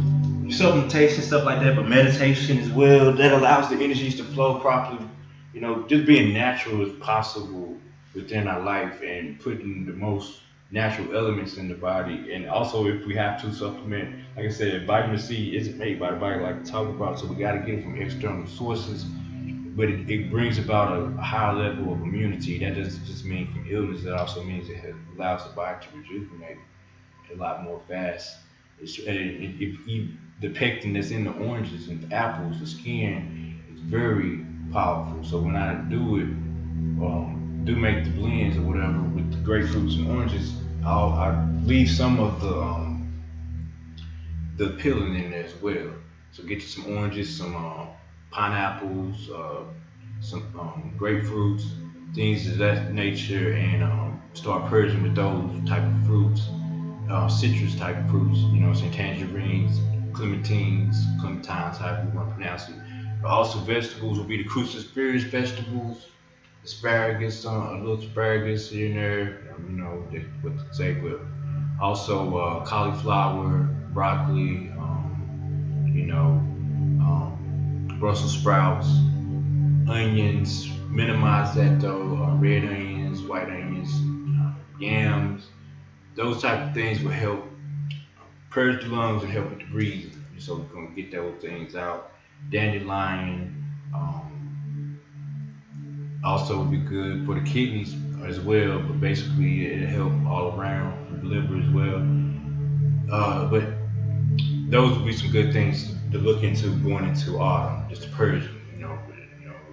supplementation, stuff like that, but meditation as well, that allows the energies to flow properly. You know, just being natural as possible within our life and putting the most natural elements in the body. And also, if we have to supplement, like I said, vitamin C isn't made by the body like we talked about, so we got to get it from external sources. But it brings about a higher level of immunity. That doesn't just mean from illness, that also means it allows the body to rejuvenate a lot more fast. The pectin that's in the oranges and the apples, the skin, is very powerful. So when I do make the blends or whatever with the grapefruits and oranges, I leave some of the peeling in there as well. So get you some oranges, some pineapples, some grapefruits, things of that nature, and start purging with those type of fruits, citrus type of fruits, you know, some tangerines, clementines type, we want to pronounce it. But also vegetables will be the cruciferous vegetables, asparagus, a little asparagus here and there, you know, what to say, but also cauliflower, broccoli, you know, Brussels sprouts, onions, minimize that though, red onions, white onions, yams, those type of things will help purge the lungs and help with the breathing. So we're gonna get those things out. Dandelion also would be good for the kidneys as well, but basically it'll help all around, the liver as well. But those would be some good things to look into going into autumn, just to purge, you know,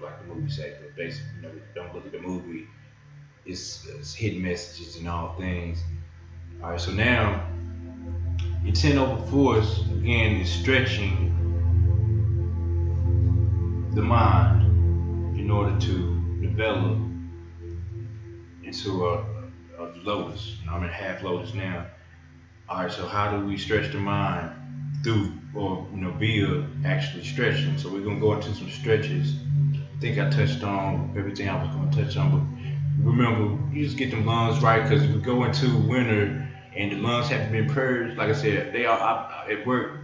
like the movie say, but basically, you know, don't look at the movie. It's hidden messages and all things. All right, so now intent over force again is stretching the mind in order to develop into of lotus. I'm in half lotus now. All right, so how do we stretch the mind through, or via actually stretching? So we're gonna go into some stretches. I think I touched on everything I was gonna touch on, but remember, you just get them lungs right, because if we go into winter and the lungs haven't been purged, like I said, they are at work.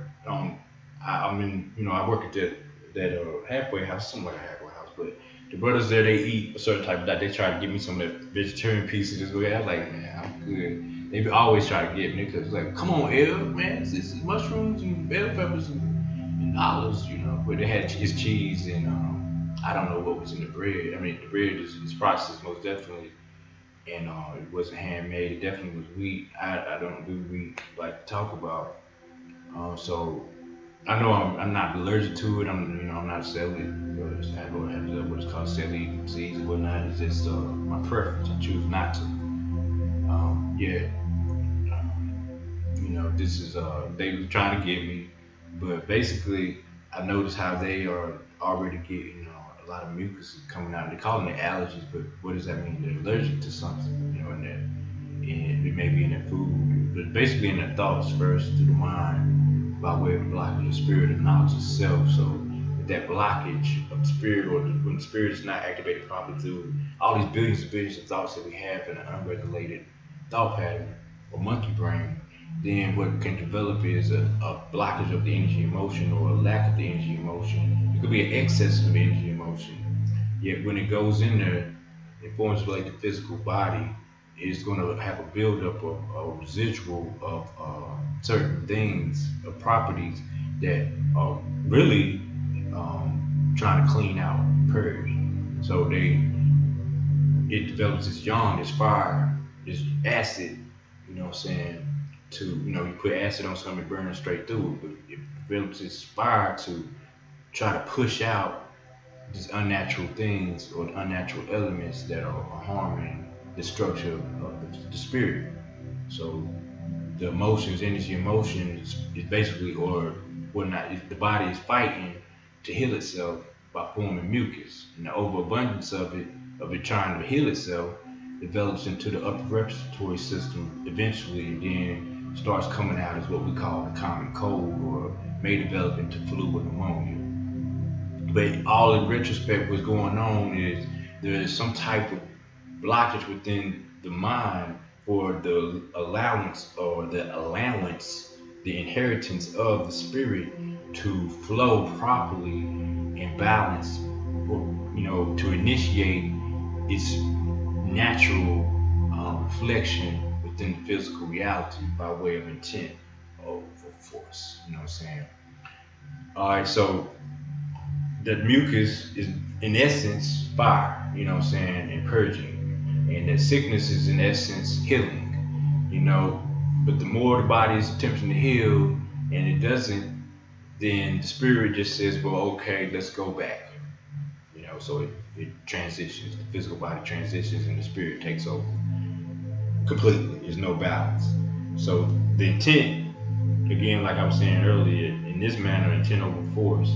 I'm in, I work at that halfway house, something like a halfway house, but the brothers there, they eat a certain type of diet. They try to give me some of that vegetarian pieces. Just go, I was like, man, I'm good. They always try to get me because it's like, come on, El, man, this is mushrooms and bell peppers and olives, But they had his cheese and I don't know what was in the bread. I mean, the bread is processed most definitely, and it wasn't handmade. It definitely was wheat. I don't do wheat like to talk about. So I know I'm not allergic to it. I'm not celiac. I have what is called celiac disease and whatnot. It's just my preference. I choose not to. Yeah. This is they were trying to get me, but basically I noticed how they are already getting a lot of mucus coming out. They call them the allergies, but what does that mean? They're allergic to something, and it may be in their food, but basically in their thoughts first to the mind by way of blocking the spirit of knowledge itself. So with that blockage of the spirit, or when the spirit is not activated properly through all these billions and billions of thoughts that we have in an unregulated thought pattern or monkey brain, then what can develop is a blockage of the energy emotion, or a lack of the energy emotion. It could be an excess of energy emotion. Yet when it goes in there, it forms like the physical body. It's going to have a buildup of a residual of certain things, of properties that are really trying to clean out, purge. So it develops this yang, this fire, this acid, to, you put acid on something, burning straight through it, but it develops this fire to try to push out these unnatural things or unnatural elements that are harming the structure of the spirit. So the emotions, energy emotions, is basically, or whatnot, the body is fighting to heal itself by forming mucus, and the overabundance of it trying to heal itself develops into the upper respiratory system eventually, and then starts coming out as what we call the common cold, or may develop into flu or pneumonia. But all in retrospect, what's going on is there's some type of blockage within the mind for the allowance, the inheritance of the spirit to flow properly and balance, or, to initiate its natural reflection within the physical reality by way of intent or force. You know what I'm saying? All right, so the mucus is in essence fire, and purging, and that sickness is in essence healing, but the more the body is attempting to heal and it doesn't, then the spirit just says, well, okay, let's go back, so it transitions, the physical body transitions and the spirit takes over completely. There's no balance. So the intent, again, like I was saying earlier, in this manner, intent over force,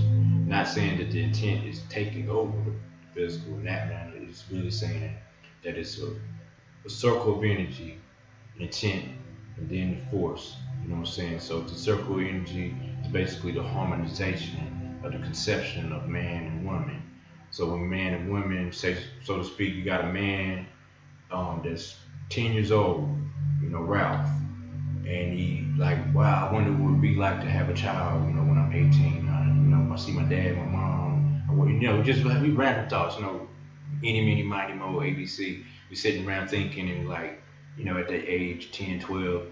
not saying that the intent is taking over the physical in that manner. It's really saying that it's a circle of energy, intent, and then the force. You know what I'm saying? So the circle of energy is basically the harmonization of the conception of man and woman. So when man and woman, say, so to speak, you got a man that's 10 years old, Ralph, and he like, wow, I wonder what it would be like to have a child, when I'm 18. I see my dad, my mom, just like we random thoughts, any, mini, mighty, mo, ABC. We sitting around thinking, and like, at that age, 10, 12,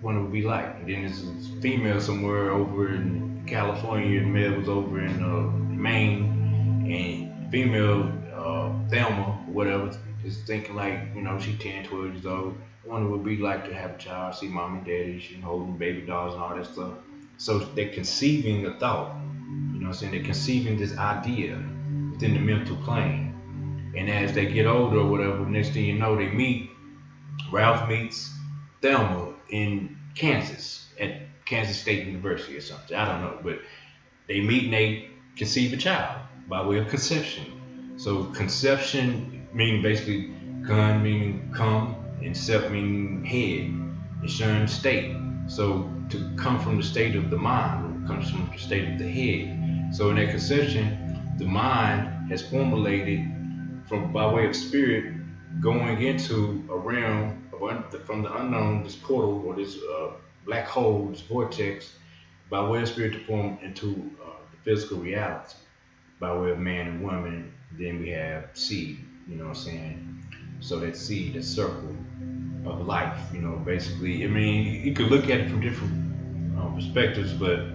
what it would be like. And then there's a female somewhere over in California, and male was over in Maine, and female, Thelma, whatever, is thinking like, she's 10, 12 years old. I wonder what it would be like to have a child, see mom and daddy, she holding baby dolls and all that stuff. So they're conceiving a thought, they're conceiving this idea within the mental plane. And as they get older or whatever, next thing you know, Ralph meets Thelma in Kansas, at Kansas State University or something. I don't know, but they meet and they conceive a child by way of conception. So conception meaning basically kun meaning come, and self meaning head, and Shen state. So to come from the state of the mind comes from the state of the head. So in that conception, the mind has formulated from by way of spirit going into a realm of from the unknown, this portal or this black hole, this vortex, by way of spirit to form into the physical reality by way of man and woman. Then we have seed, you know what I'm saying? So that seed, that circle of life, you know, basically, I mean, you could look at it from different perspectives, but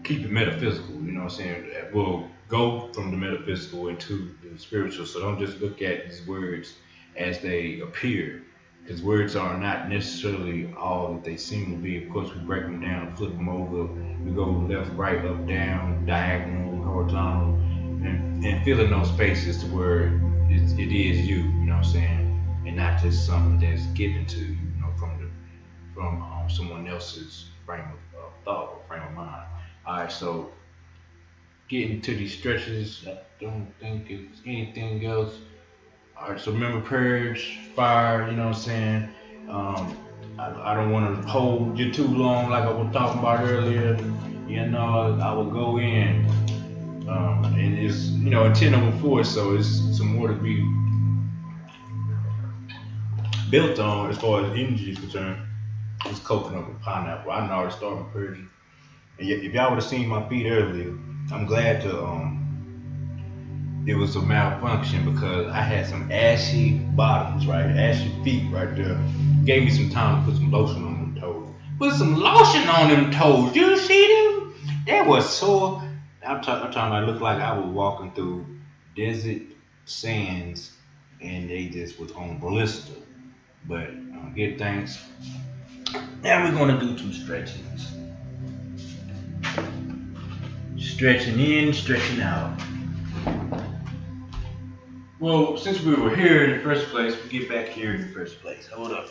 keep it metaphysical, you know what I'm saying? We'll go from the metaphysical into the spiritual, so don't just look at these words as they appear, because words are not necessarily all that they seem to be. Of course, we break them down, flip them over, we go left, right, up, down, diagonal, horizontal, and fill in those spaces to where it is you, you know what I'm saying, and not just something that's given to you, you know, from someone else's frame of thought or frame of mind. All right, so getting to these stretches, I don't think it's anything else. All right, so remember purge, fire, you know what I'm saying? I don't want to hold you too long like I was talking about earlier. You know, I will go in. And it's, you know, a 10 over 4, so it's some more to be built on as far as energy is concerned. It's coconut with pineapple. I know already started purging. And yet, if y'all would have seen my feet earlier, I'm glad it was a malfunction because I had some ashy bottoms, right? Ashy feet right there. Gave me some time to put some lotion on them toes. Put some lotion on them toes. You see them? They were sore. I'm talking. I looked like I was walking through desert sands, and they just was on blister. But good thanks. Now we're gonna do 2 stretchings. Stretching in, stretching out. Well, since we were here in the first place, we get back here in the first place. Hold up.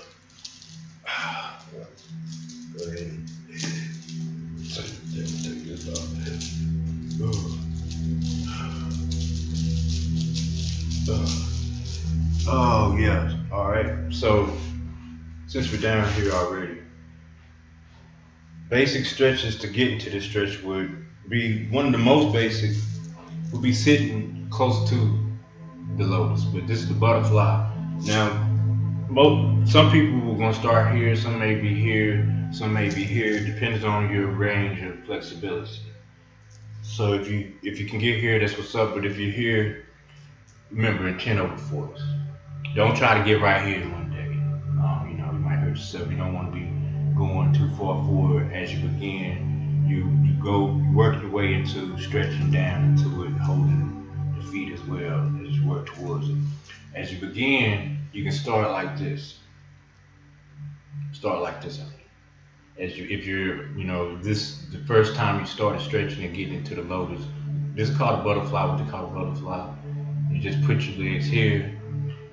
Go ahead and take this off. Oh yeah. All right. So since we're down here already, basic stretches to get into this stretch would be one of the most basic. Would be sitting close to the lotus, but this is the butterfly. Now, some people are gonna start here. Some may be here. Some may be here. Depends on your range of flexibility. So if you can get here, that's what's up. But if you're here, remember in 10 over 4s. Don't try to get right here one day. You know, you might hurt yourself. You don't want to be going too far forward as you begin. You work your way into stretching down into it, holding the feet as well as you work towards it. As you begin, you can start like this. Start like this. If you're, you know, this the first time you started stretching and getting into the lotus, this is called a butterfly. What they call a butterfly. You just put your legs here,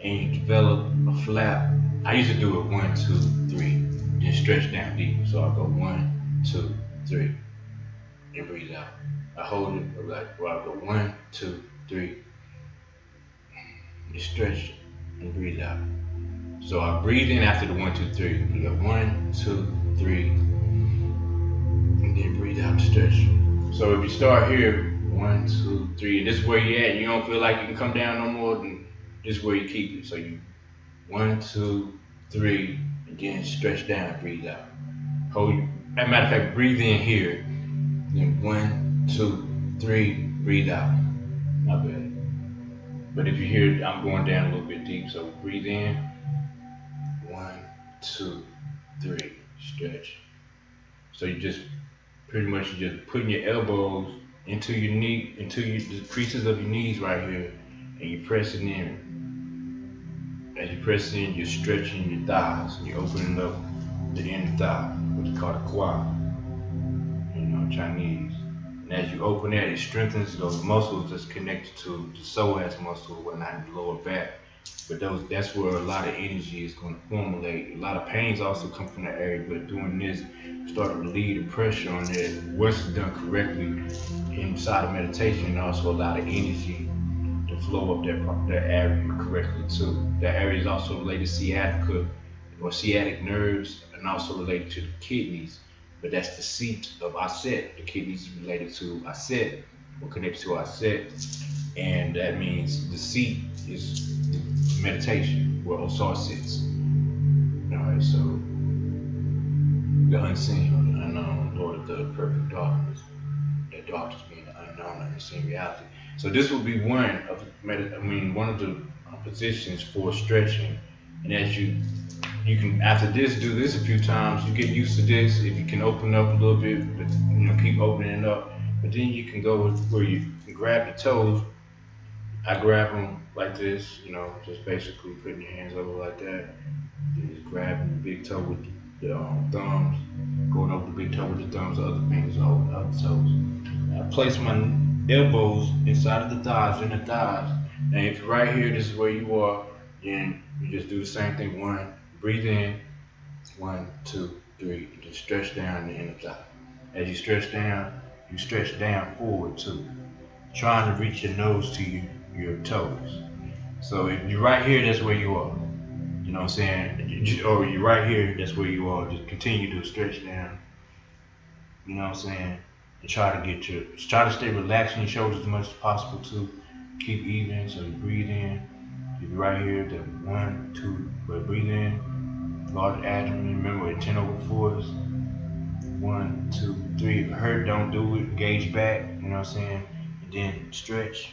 and you develop a flap. I used to do it 1, 2, 3, then stretch down deeper. So I go 1, 2, 3, and breathe out. I hold it like I go 1, 2, 3, and stretch and breathe out. So I breathe in after the 1, 2, 3. You got 1, 2, 3, and then breathe out, stretch. So if you start here, 1, 2, 3, and this is where you at. You don't feel like you can come down no more, then this is where you keep it. So you 1, 2, 3, and then stretch down, breathe out. Hold. As a matter of fact, breathe in here. Then 1, 2, 3, breathe out. Not bad. But if you hear, I'm going down a little bit deep. So breathe in. 1, 2, 3, stretch. So you just pretty much just putting your elbows into your knee, the creases of your knees right here, and you're pressing in. As you press in, you're stretching your thighs. You're opening up the inner thigh, what you call the quad. You know, Chinese. And as you open that, it strengthens those muscles that's connected to the psoas muscle or whatnot in the lower back. But that's where a lot of energy is going to formulate. A lot of pains also come from that area, but doing this, start to relieve the pressure on it. Once it's done correctly inside of meditation, and also a lot of energy to flow up that area correctly too. That area is also related to sciatica or sciatic nerves, and also related to the kidneys. But that's the seat of Aset. The kidneys is related to Aset, or connected to Aset, and that means the seat is meditation, where Osar sits. Alright, so the unseen or the unknown, Lord of the perfect darkness. That darkness being the unknown, unseen reality. So this will be one of the positions for stretching. And as you can, after this, do this a few times. You get used to this. If you can open up a little bit, but keep opening it up. But then you can go where you can grab your toes. I grab them like this, just basically putting your hands over like that. Then just grabbing the big toe with the thumbs, going over the big toe with the thumbs, the other fingers over the other toes. I place my elbows inside of the thighs, in the thighs. And if you're right here, this is where you are, then you just do the same thing. One, breathe in, 1, 2, 3, and just stretch down the inner thigh. As you stretch down forward too, trying to reach your nose to your toes. So if you're right here, that's where you are. You know what I'm saying? Or you're right here, that's where you are. Just continue to stretch down. You know what I'm saying? And try to stay relaxed in your shoulders as much as possible too. Keep even, so you breathe in. If you're right here, then 1, 2, but breathe in. Large abdomen, remember at 10/4 is 1, 2, 3. If it hurt, don't do it. Gauge back, you know what I'm saying? And then stretch.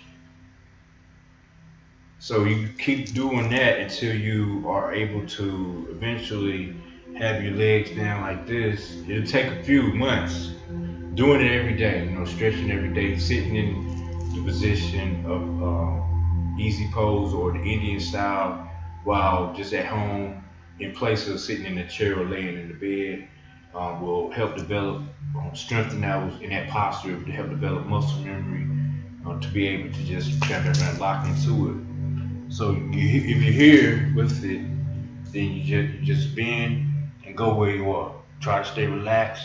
So you keep doing that until you are able to eventually have your legs down like this. It'll take a few months. Doing it every day, stretching every day, sitting in the position of easy pose or the Indian style while just at home in place of sitting in the chair or laying in the bed will help develop, strengthen in that posture to help develop muscle memory to be able to just kind of lock into it. So if you're here with it, then you just bend and go where you are. Try to stay relaxed.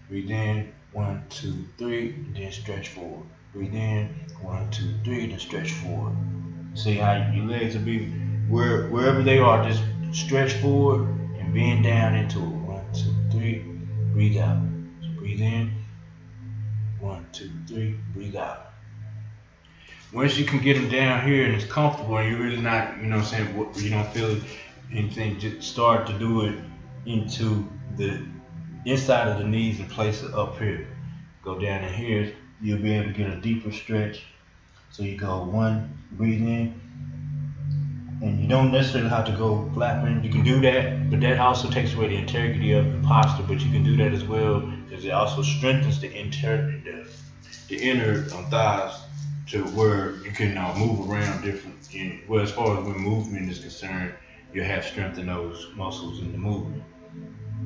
Breathe in, 1, 2, 3, and then stretch forward. Breathe in, 1, 2, 3, then stretch forward. See how your legs will be wherever they are. Just stretch forward and bend down into it. 1, 2, 3, breathe out. So breathe in, 1, 2, 3, breathe out. Once you can get them down here and it's comfortable and you're really not, you don't feel anything, just start to do it into the inside of the knees and place it up here. Go down in here, you'll be able to get a deeper stretch. So you go 1, breathe in, and you don't necessarily have to go flapping. You can do that, but that also takes away the integrity of the posture, but you can do that as well because it also strengthens the inner thighs to where you can move around different. Well, as far as when movement is concerned, you'll have strength in those muscles in the movement.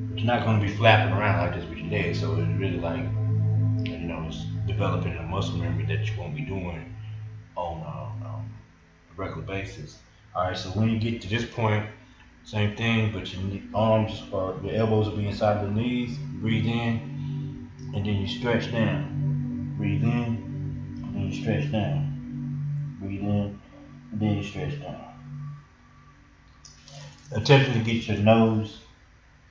But you're not going to be flapping around like this with your legs, so it's really like, it's developing a muscle memory that you won't be doing on a regular basis. Alright, so when you get to this point, same thing, but your arms or your elbows will be inside the knees. Breathe in, and then you stretch down. Breathe in, and then you stretch down. Breathe in, and then you stretch down. Attempting to get your nose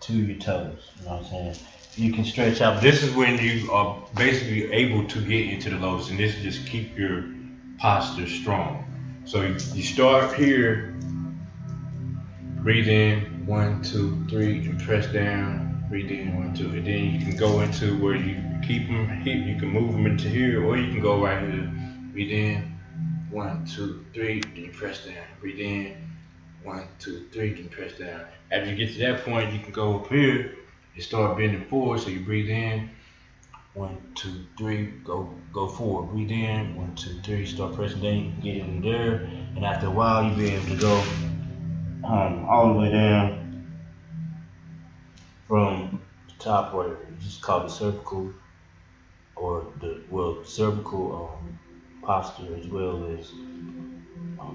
to your toes, you know what I'm saying? You can stretch out. This is when you are basically able to get into the lotus, and this just keep your posture strong. So you start here, breathe in, 1, 2, 3, and press down. Breathe in, 1, 2, and then you can go into where you keep them. You can move them into here, or you can go right here. Breathe in, 1, 2, 3, then you press down. Breathe in, 1, 2, 3, then press down. After you get to that point, you can go up here and start bending forward. So you breathe in, 1, 2, 3, go forward. Breathe in, 1, 2, 3, start pressing down. You can get in there, and after a while, you'll be able to go all the way down from the top where it's just called the cervical, or the cervical posture, as well as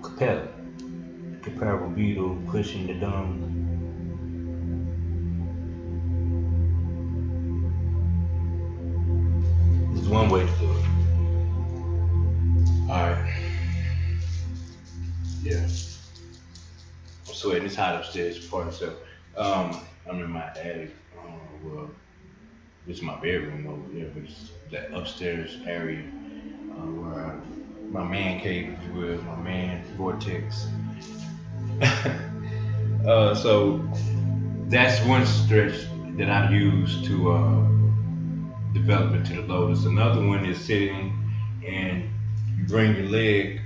capella. The comparable beetle pushing the dung. This is one way to do it. Alright. Yeah. I'm sweating, it's hot upstairs, part of itself. I'm in my attic. Well, this is my bedroom over there, but it's that upstairs area where my man cave, if you will, my man vortex. So that's one stretch that I use to develop into the lotus. Another one is sitting and you bring your leg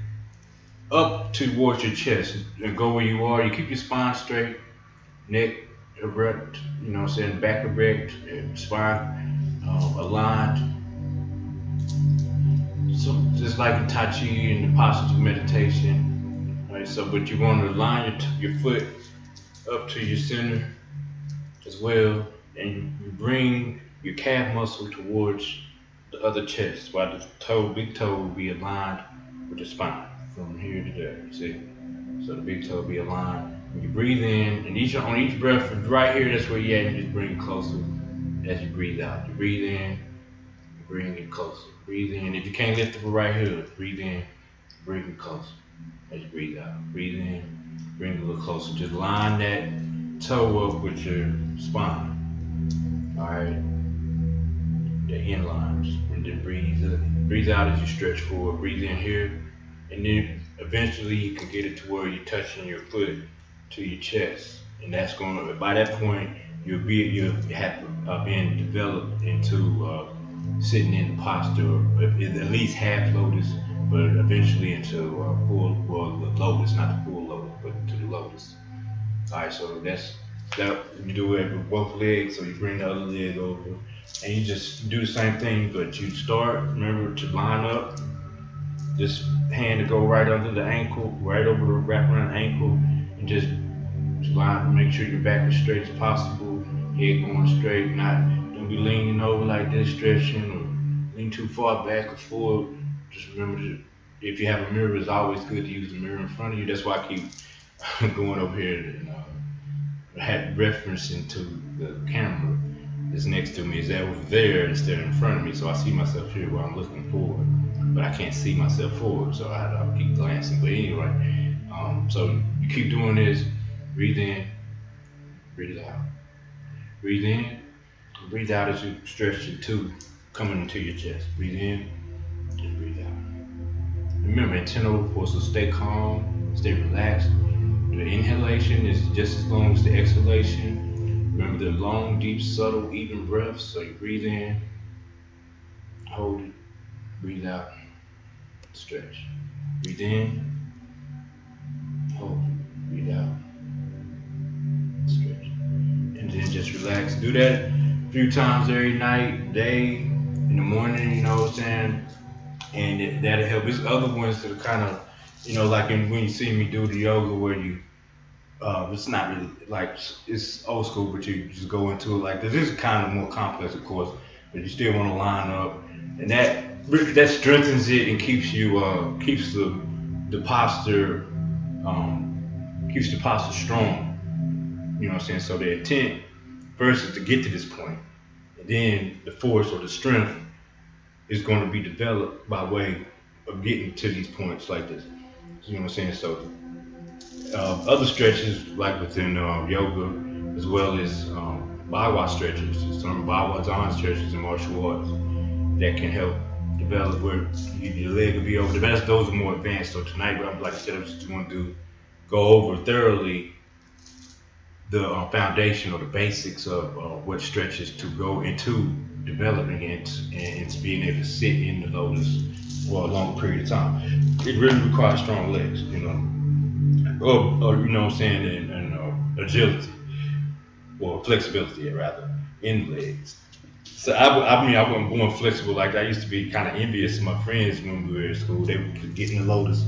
up towards your chest and go where you are. You keep your spine straight, neck erect, you know what I'm saying, back erect, and spine aligned. So just like in Tai Chi and the postures of meditation, right? So, but you want to align your foot up to your center as well, and you bring your calf muscle towards the other chest, while the big toe will be aligned with the spine from here to there. See, so the big toe will be aligned. When you breathe in, and on each breath, right here, that's where you at. You just bring it closer as you breathe out. You breathe in, you bring it closer. Breathe in. If you can't lift it right here, breathe in, bring it closer as you breathe out. Breathe in, bring it a little closer. Just line that toe up with your spine. All right, the end lines, and then breathe out as you stretch forward. Breathe in here, and then eventually you can get it to where you're touching your foot to your chest, and that's going to, by that point you'll have been developed into sitting in the posture, at least half lotus, but eventually into full, well, the lotus, not the full lotus, but to the lotus. All right, so that you do it with both legs. So you bring the other leg over, and you just do the same thing, but you start, remember to line up. This hand to go right under the ankle, right over the wrap around the ankle, and just line. Make sure your back is straight as possible. Head going straight. Don't be leaning over like this, stretching, or lean too far back or forward. Just remember that if you have a mirror, it's always good to use the mirror in front of you. That's why I keep going over here and had referencing to the camera that's next to me. Is that over there instead of in front of me, so I see myself here while I'm looking forward, but I can't see myself forward, so I have to keep glancing. But anyway, so you keep doing this. Breathe in, breathe out. Breathe in, breathe out as you stretch your tooth coming into your chest. Breathe in and breathe out. Remember, internal force, so stay calm, stay relaxed. The inhalation is just as long as the exhalation. Remember the long, deep, subtle, even breaths. So you breathe in, hold it, breathe out, stretch. Breathe in, hold it, breathe out, stretch. And then just relax. Do that a few times every night, day, in the morning, you know what I'm saying? And that'll help. There's other ones that are kind of, like when you see me do the yoga where you, it's not really like, it's old school, but you just go into it like this. This is kind of more complex, of course, but you still want to line up. And that strengthens it and keeps keeps the posture, keeps the posture strong. You know what I'm saying? So the intent first is to get to this point, and then the force or the strength is going to be developed by way of getting to these points like this. You know what I'm saying? So other stretches like within yoga, as well as Bawa stretches, some Bawa Zhan stretches in martial arts that can help develop where your leg will be over there. Those are more advanced. So tonight, like I said, I just want to go over thoroughly the foundation or the basics of what stretches to go into developing it and being able to sit in the lotus for a long period of time. It really requires strong legs, or you know what I'm saying, and agility or flexibility rather in legs. So I wasn't born flexible like that. I used to be kind of envious of my friends when we were in school. They would get in the lotus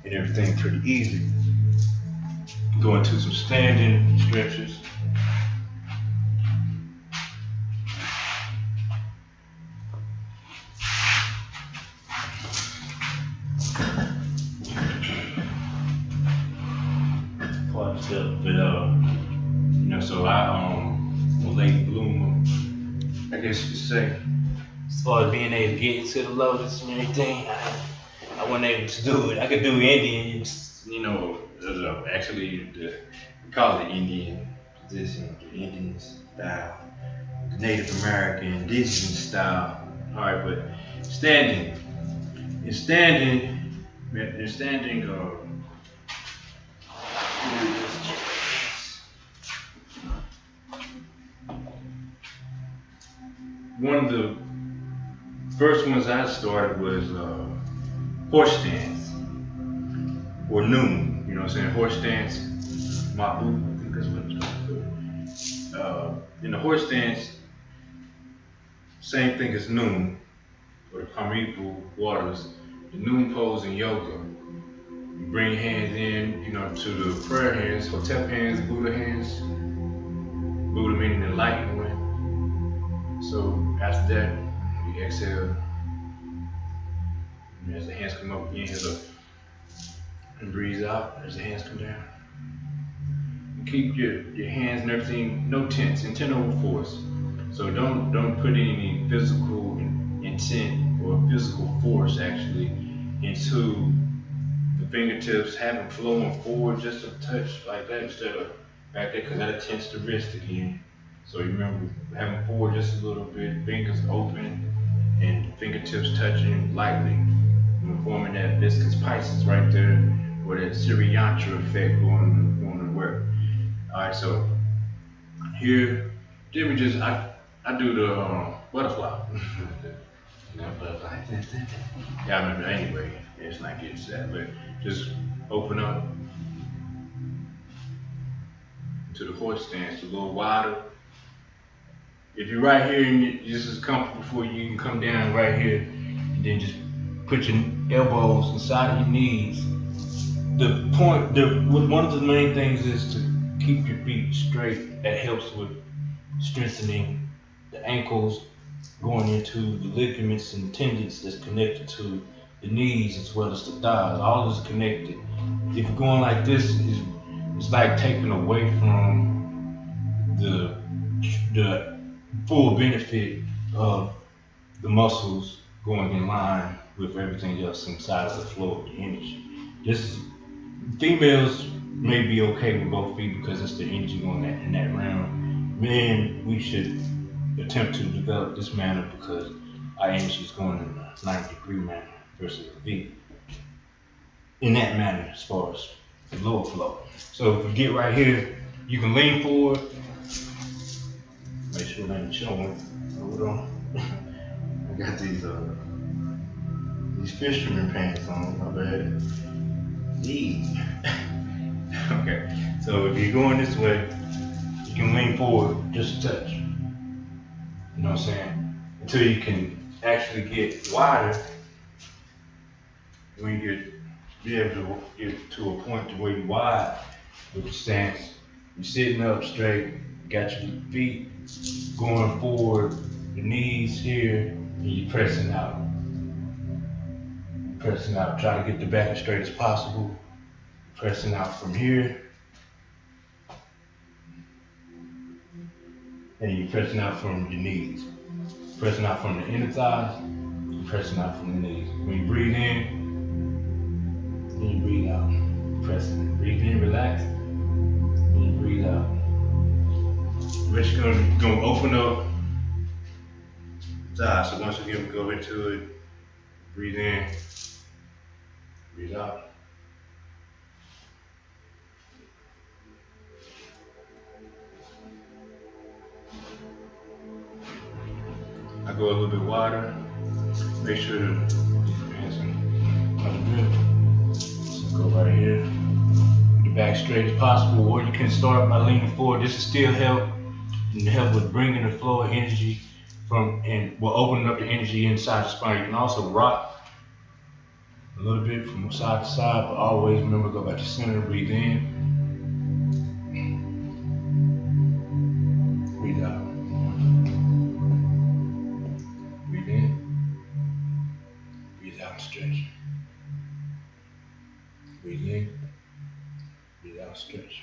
and everything pretty easy. Go into some standing stretches. Part of stuff, but so well, late bloomer, I guess you could say, as far as being able to get into the lotus and everything, I wasn't able to do it. I could do Indian, actually we call it Indian. position, the Indian style, the Native American, indigenous style. All right, but standing. In standing, one of the first ones I started was horse stance or noon. You know what I'm saying? Horse stance, my boot. I think that's what it's called. In the horse stance, same thing as noon or the primeval waters. The noon pose in yoga. You bring hands in, to the prayer hands, Hotep hands, Buddha hands. Buddha meaning enlightened one. So after that, you exhale. And as the hands come up, you inhale up and breathe out as the hands come down. And keep your hands and everything, no tense, intent over force. So don't put any physical intent or physical force actually into the fingertips, have them flowing forward just a touch like that instead of back there, because that tends to wrist again. So you remember having forward just a little bit, fingers open and fingertips touching lightly, forming that viscous Pisces right there, or that Siriyantra effect going to work. All right, so here, then we just I do the butterfly. Butterfly. Yeah, I remember anyway. It's not getting set, but just open up to the horse stance, a little wider. If you're right here and you're just as comfortable before you can come down right here, and then just put your elbows inside of your knees. One of the main things is to keep your feet straight. That helps with strengthening the ankles, going into the ligaments and tendons that's connected to the knees as well as the thighs. All is connected. If you're going like this, it's like taking away from the full benefit of the muscles going in line with everything else inside of the flow of the energy. Females may be okay with both feet because it's the energy going in that realm. Men, we should attempt to develop this manner because our energy is going in a 90-degree manner versus a V. In that manner, as far as the lower flow. So if you get right here, you can lean forward. Make sure it ain't showing. Hold on. I got these fisherman pants on. My bad. Okay. So if you're going this way, you can lean forward just a touch. You know what I'm saying? Until you can actually get wider. When you be able to get to a point to where you're wide with the stance, you're sitting up straight, got your feet going forward, your knees here, and you're pressing out. Pressing out. Try to get the back as straight as possible. Pressing out from here. And you're pressing out from your knees. Pressing out from the inner thighs. You're pressing out from the knees. When you breathe in, then you breathe out. Pressing. Breathe in, relax. Then you breathe out. We're just gonna open up the eyes. So once again, we go into it. Breathe in. Breathe out. I go a little bit wider. Make sure to keep your hands on the grip. So go right here. Get the back straight as possible, or you can start by leaning forward. This will still help and help with bringing the flow of energy and will open up the energy inside the spine. You can also rock a little bit from side to side, but always remember to go back to center, breathe in, breathe out. Breathe in, breathe out, stretch. Breathe in, breathe out, stretch.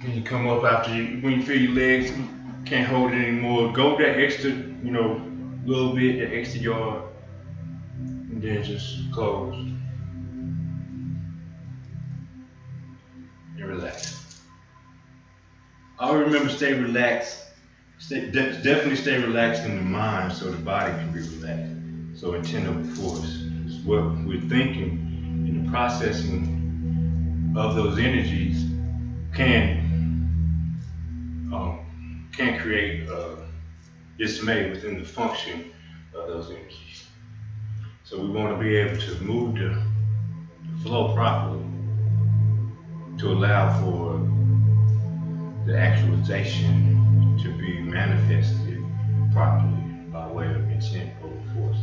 Then you come up when you feel your legs can't hold it anymore, go that extra, little bit, that extra yard. And then just close and relax. I remember stay relaxed. Definitely stay relaxed in the mind so the body can be relaxed. So intent over force is what we're thinking, and the processing of those energies can can create dismay within the function of those energies. So we want to be able to move the flow properly to allow for the actualization to be manifested properly by way of intent over force,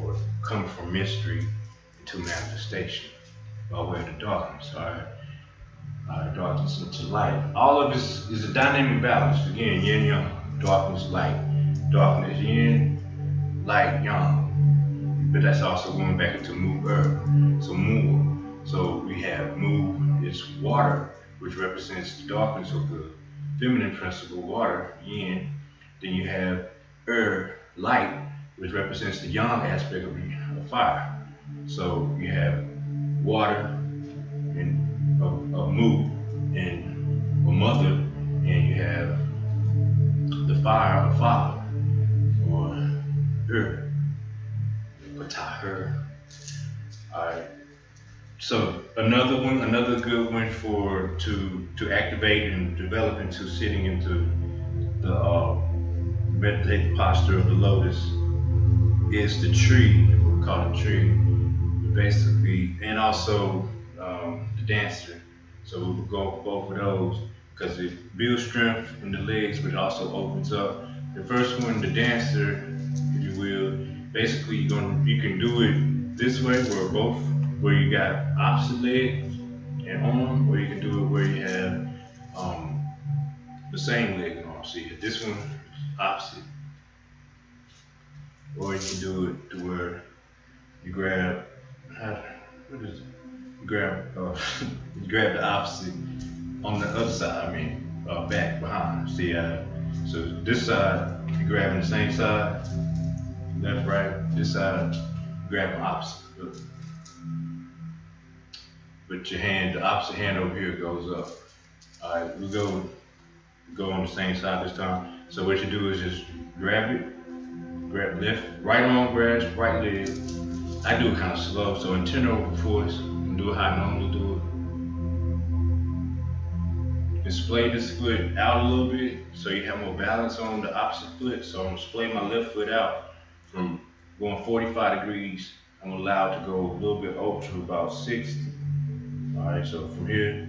or coming from mystery to manifestation by way of the darkness, darkness into light. All of this is a dynamic balance. Again, yin yang, darkness, light, darkness, yin, light, yang. But that's also going back into mu earth. So mu. So we have mu is water, which represents the darkness of the feminine principle, water, yin. Then you have light, which represents the yang aspect of fire. So you have water and a mu and a mother, and you have the fire of father, or her. Alright. So another good one for to activate and develop into sitting into the meditative posture of the lotus is the tree. We call it tree, basically, and also the dancer. So we will go both of those because it builds strength in the legs, but it also opens up. The first one, the dancer, if you will, basically you can do it this way, where you got opposite legs and arm, or you can do it where you have the same leg and arm. See, this one is opposite, or you can do it to where you grab. What is it? You grab you grab the opposite on the other side. I mean, back behind. See, so this side you grabbing the same side, left, right. This side you grabbing opposite. But your hand, the opposite hand over here goes up. All right, we go on the same side this time. So what you do is just grab left, right arm grabs, right leg. I do it kind of slow, so intent over force, and do it how I normally do it. And splay this foot out a little bit, so you have more balance on the opposite foot. So I'm gonna splay my left foot out from going 45 degrees. I'm gonna allow it to go a little bit over to about 60. Alright, so from here,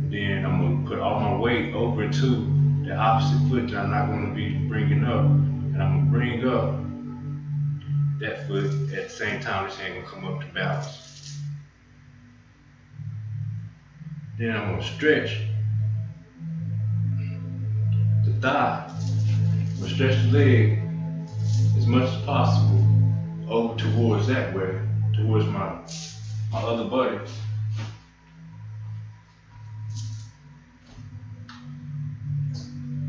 then I'm gonna put all my weight over into the opposite foot that I'm not gonna be bringing up. And I'm gonna bring up that foot at the same time this hand gonna come up to balance. Then I'm gonna stretch the thigh. I'm gonna stretch the leg as much as possible over towards that way, towards my other body.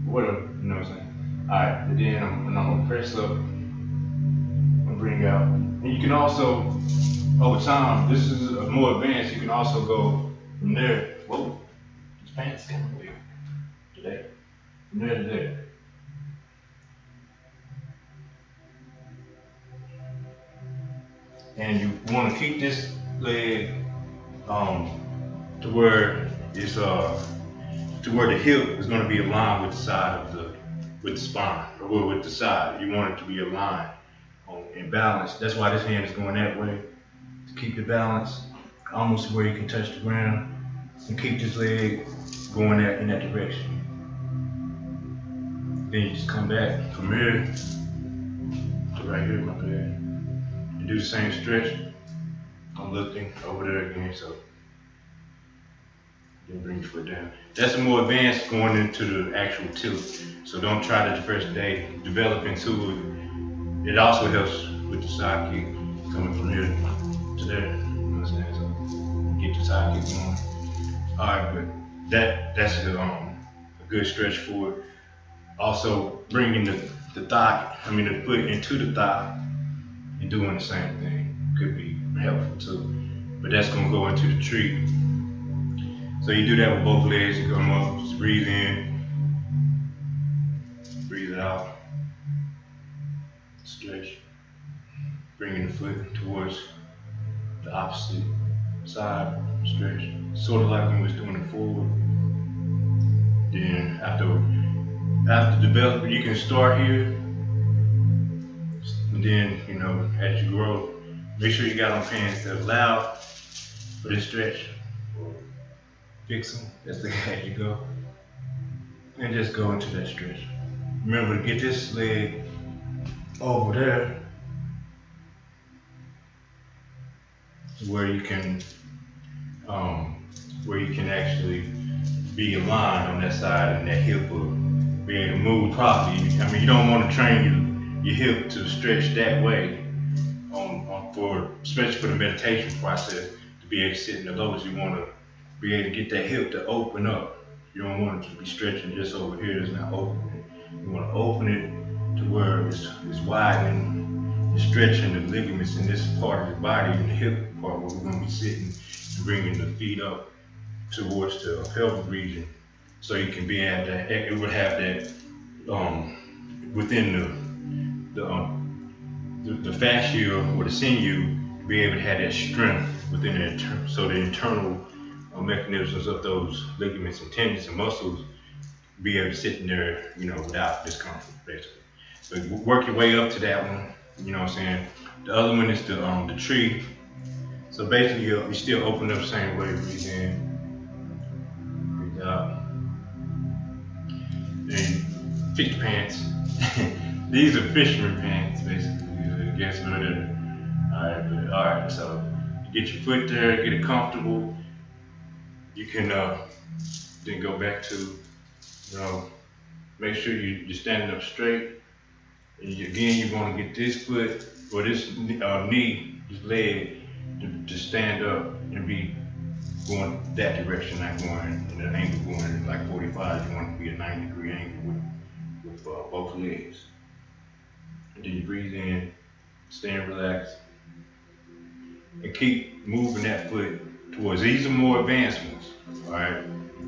Whatever, you know what I'm saying? Alright, and then I'm gonna press up and bring out. And you can also, over time, this is more advanced, you can also go from there. Whoa, this pants is kind of weird today. From there to there. And you want to keep this leg to where it's to where the hip is going to be aligned with the side of with the spine, or with the side. You want it to be aligned in balance. That's why this hand is going that way, to keep the balance almost where you can touch the ground, and keep this leg going in that direction. Then you just come back from here to right here, my bad. You do the same stretch. I'm looking over there again, so then bring your foot down. That's more advanced going into the actual tilt. So don't try that the first day. Develop into it. It also helps with the side kick coming from here to there. You understand? So get the side kick going. Alright, but that's a good stretch for it. Also bringing the foot into the thigh and doing the same thing could be helpful too. But that's gonna go into the tree. So you do that with both legs. You come up, just breathe in, breathe it out, stretch, bringing the foot towards the opposite side, stretch. Sort of like when we was doing it forward. Then after developing, you can start here. And then, you know, as you grow, make sure you got on pants that allow for this stretch. Fix them, that's the as you go. And just go into that stretch. Remember to get this leg over there where you can actually be aligned on that side and that hip will be able to move properly. I mean, you don't want to train your hip to stretch that way especially for the meditation process, to be able to sit in the lotus. You want to be able to get that hip to open up. You don't want it to be stretching just over here, it's not opening. You want to open it to where it's widening, it's stretching the ligaments in this part of the body, in the hip part where we're going to be sitting and bringing the feet up towards the pelvic region. So you can be at that, it would have that within the fascia or the sinew, be able to have that strength within it, so the internal mechanisms of those ligaments and tendons and muscles be able to sit in there, you know, without discomfort, basically. So work your way up to that one, you know what I'm saying? The other one is the tree. So basically you still open up the same way, breathe in, breathe out. Then fit your pants. These are fisherman pants, basically. I guess whatever. Alright, so you get your foot there, get it comfortable. You can then go back to, you know, make sure you're standing up straight. And again, you want to get this foot or this knee, this leg, to stand up and be going that direction, not going in an angle going like 45. You want to be a 90-degree angle with both legs. And then you breathe in, staying relaxed, and keep moving that foot towards. These are more advanced ones, all right?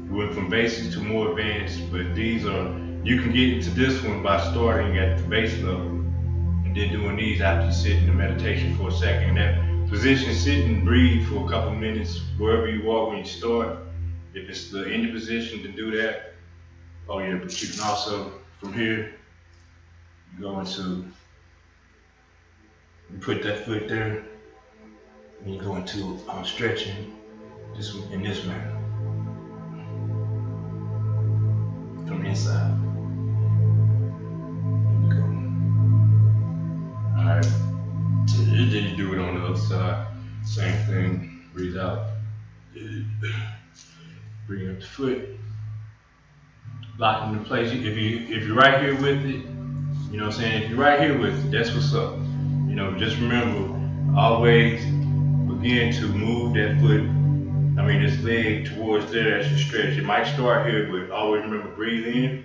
We went from basics to more advanced, but these are, you can get into this one by starting at the base level and then doing these after you sit in the meditation for a second. That position, sit and breathe for a couple minutes wherever you are when you start. If it's the end position, to do that. Oh yeah, but you can also, from here, you go into, you put that foot there, and you go into stretching this in this manner from inside. There you go. All right. Then you do it on the other side. Same thing. Breathe out. Bring up the foot. Lock it into place. If you're right here with it, you know what I'm saying? If you're right here with it, that's what's up. You know, just remember, always begin to move that foot, this leg towards there as you stretch. It might start here, but always remember, breathe in.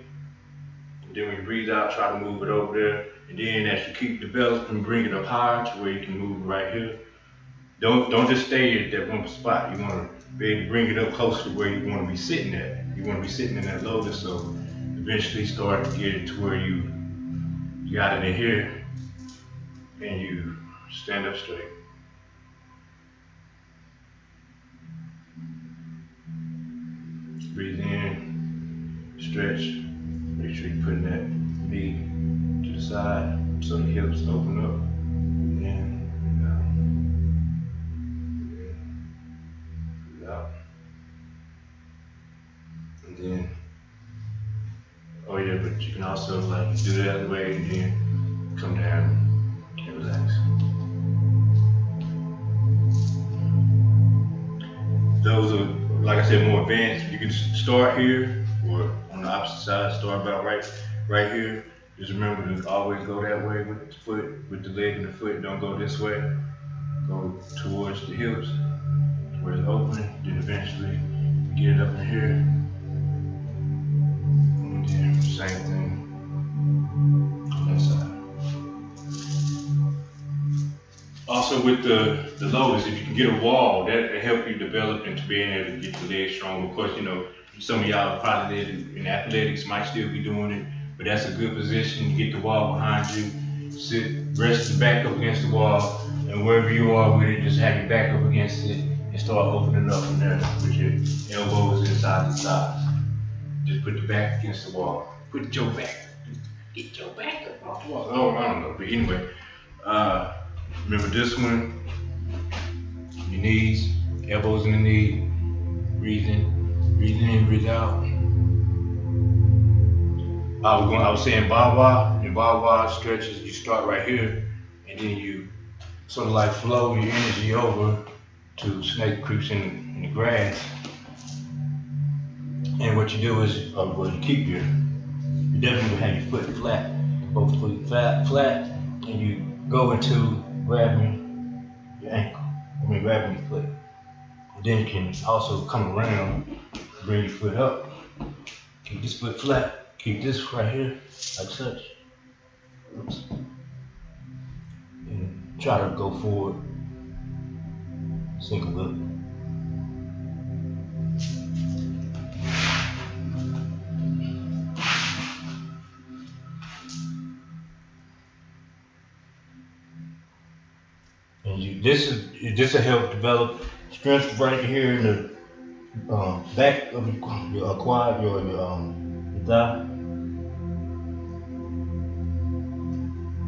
And then when you breathe out, try to move it over there. And then as you keep developing, bring it up higher to where you can move it right here. Don't just stay at that one spot. You want to be able to bring it up close to where you want to be sitting at. You want to be sitting in that lotus, so eventually start to get it to where you got it in here, and you stand up straight. Breathe in, stretch, make sure you're putting that knee to the side so the hips open up. Breathe in, breathe out. And then, oh yeah, but you can also do the other way and then come down and relax. Those are, like I said, more advanced. You can start here or on the opposite side, start about right here. Just remember to always go that way with the foot, with the leg and the foot. Don't go this way. Go towards the hips, where it's open. Then eventually get it up in here. And then same thing on that side. also with the lotus, if you can get a wall, that help you develop into being able to get the legs strong. Of course, you know, some of y'all probably in athletics might still be doing it, but that's a good position to get the wall behind you. Sit, rest your back up against the wall, and wherever you are with it, just have your back up against it and start opening up from there with your elbows inside the thighs. Just put the back against the wall. Put your back. Get your back up off the wall. Oh, I don't know, but anyway. Remember this one, your knees, elbows in the knee, breathing in, breathe out. I was saying Bawa, and Bawa stretches, you start right here, and then you sort of like flow your energy over to snake creeps in the grass. And what you do is, well, you keep you definitely have your foot flat, both feet flat, and you go into grabbing your ankle, grabbing your foot. And then you can also come around, bring your foot up, keep this foot flat, keep this right here, like such. Oops. And try to go forward, single up. And this will help develop strength right here in the back of your quad, your thigh,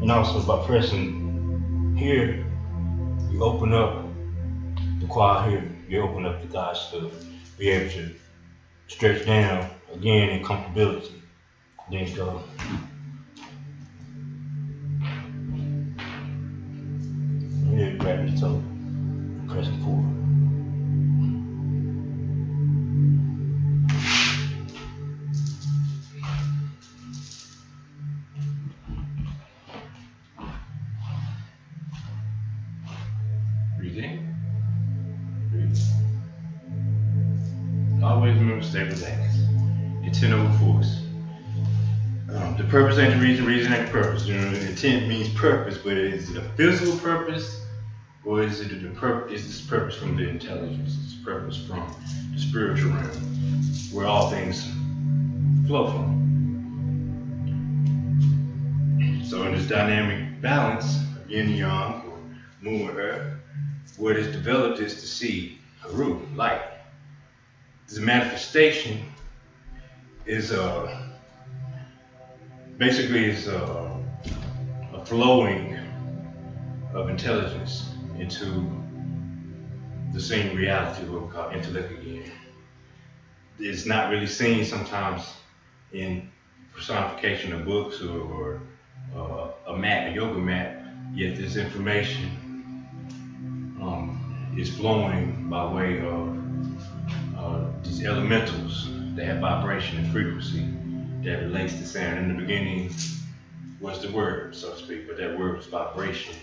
and also by pressing here, you open up the quad here. You open up the thighs to be able to stretch down again in comfortability. Then go. Here, grab your toe, pressing forward. Breathe in, breathe out. Always remember to stay relaxed. Intent over force. The purpose ain't the reason ain't the purpose. You know, intent means purpose, but is it a physical purpose? Or is it is this purpose from the intelligence? Is this purpose from the spiritual realm, where all things flow from? So in this dynamic balance of yin and yang, or moon and earth, what is developed is to see Haru, light. This manifestation is basically is a flowing of intelligence into the same reality, what we call intellect again. It's not really seen sometimes in personification of books or a mat, a yoga mat, yet this information is flowing by way of these elementals that have vibration and frequency that relates to sound. In the beginning was the word, so to speak, but that word was vibration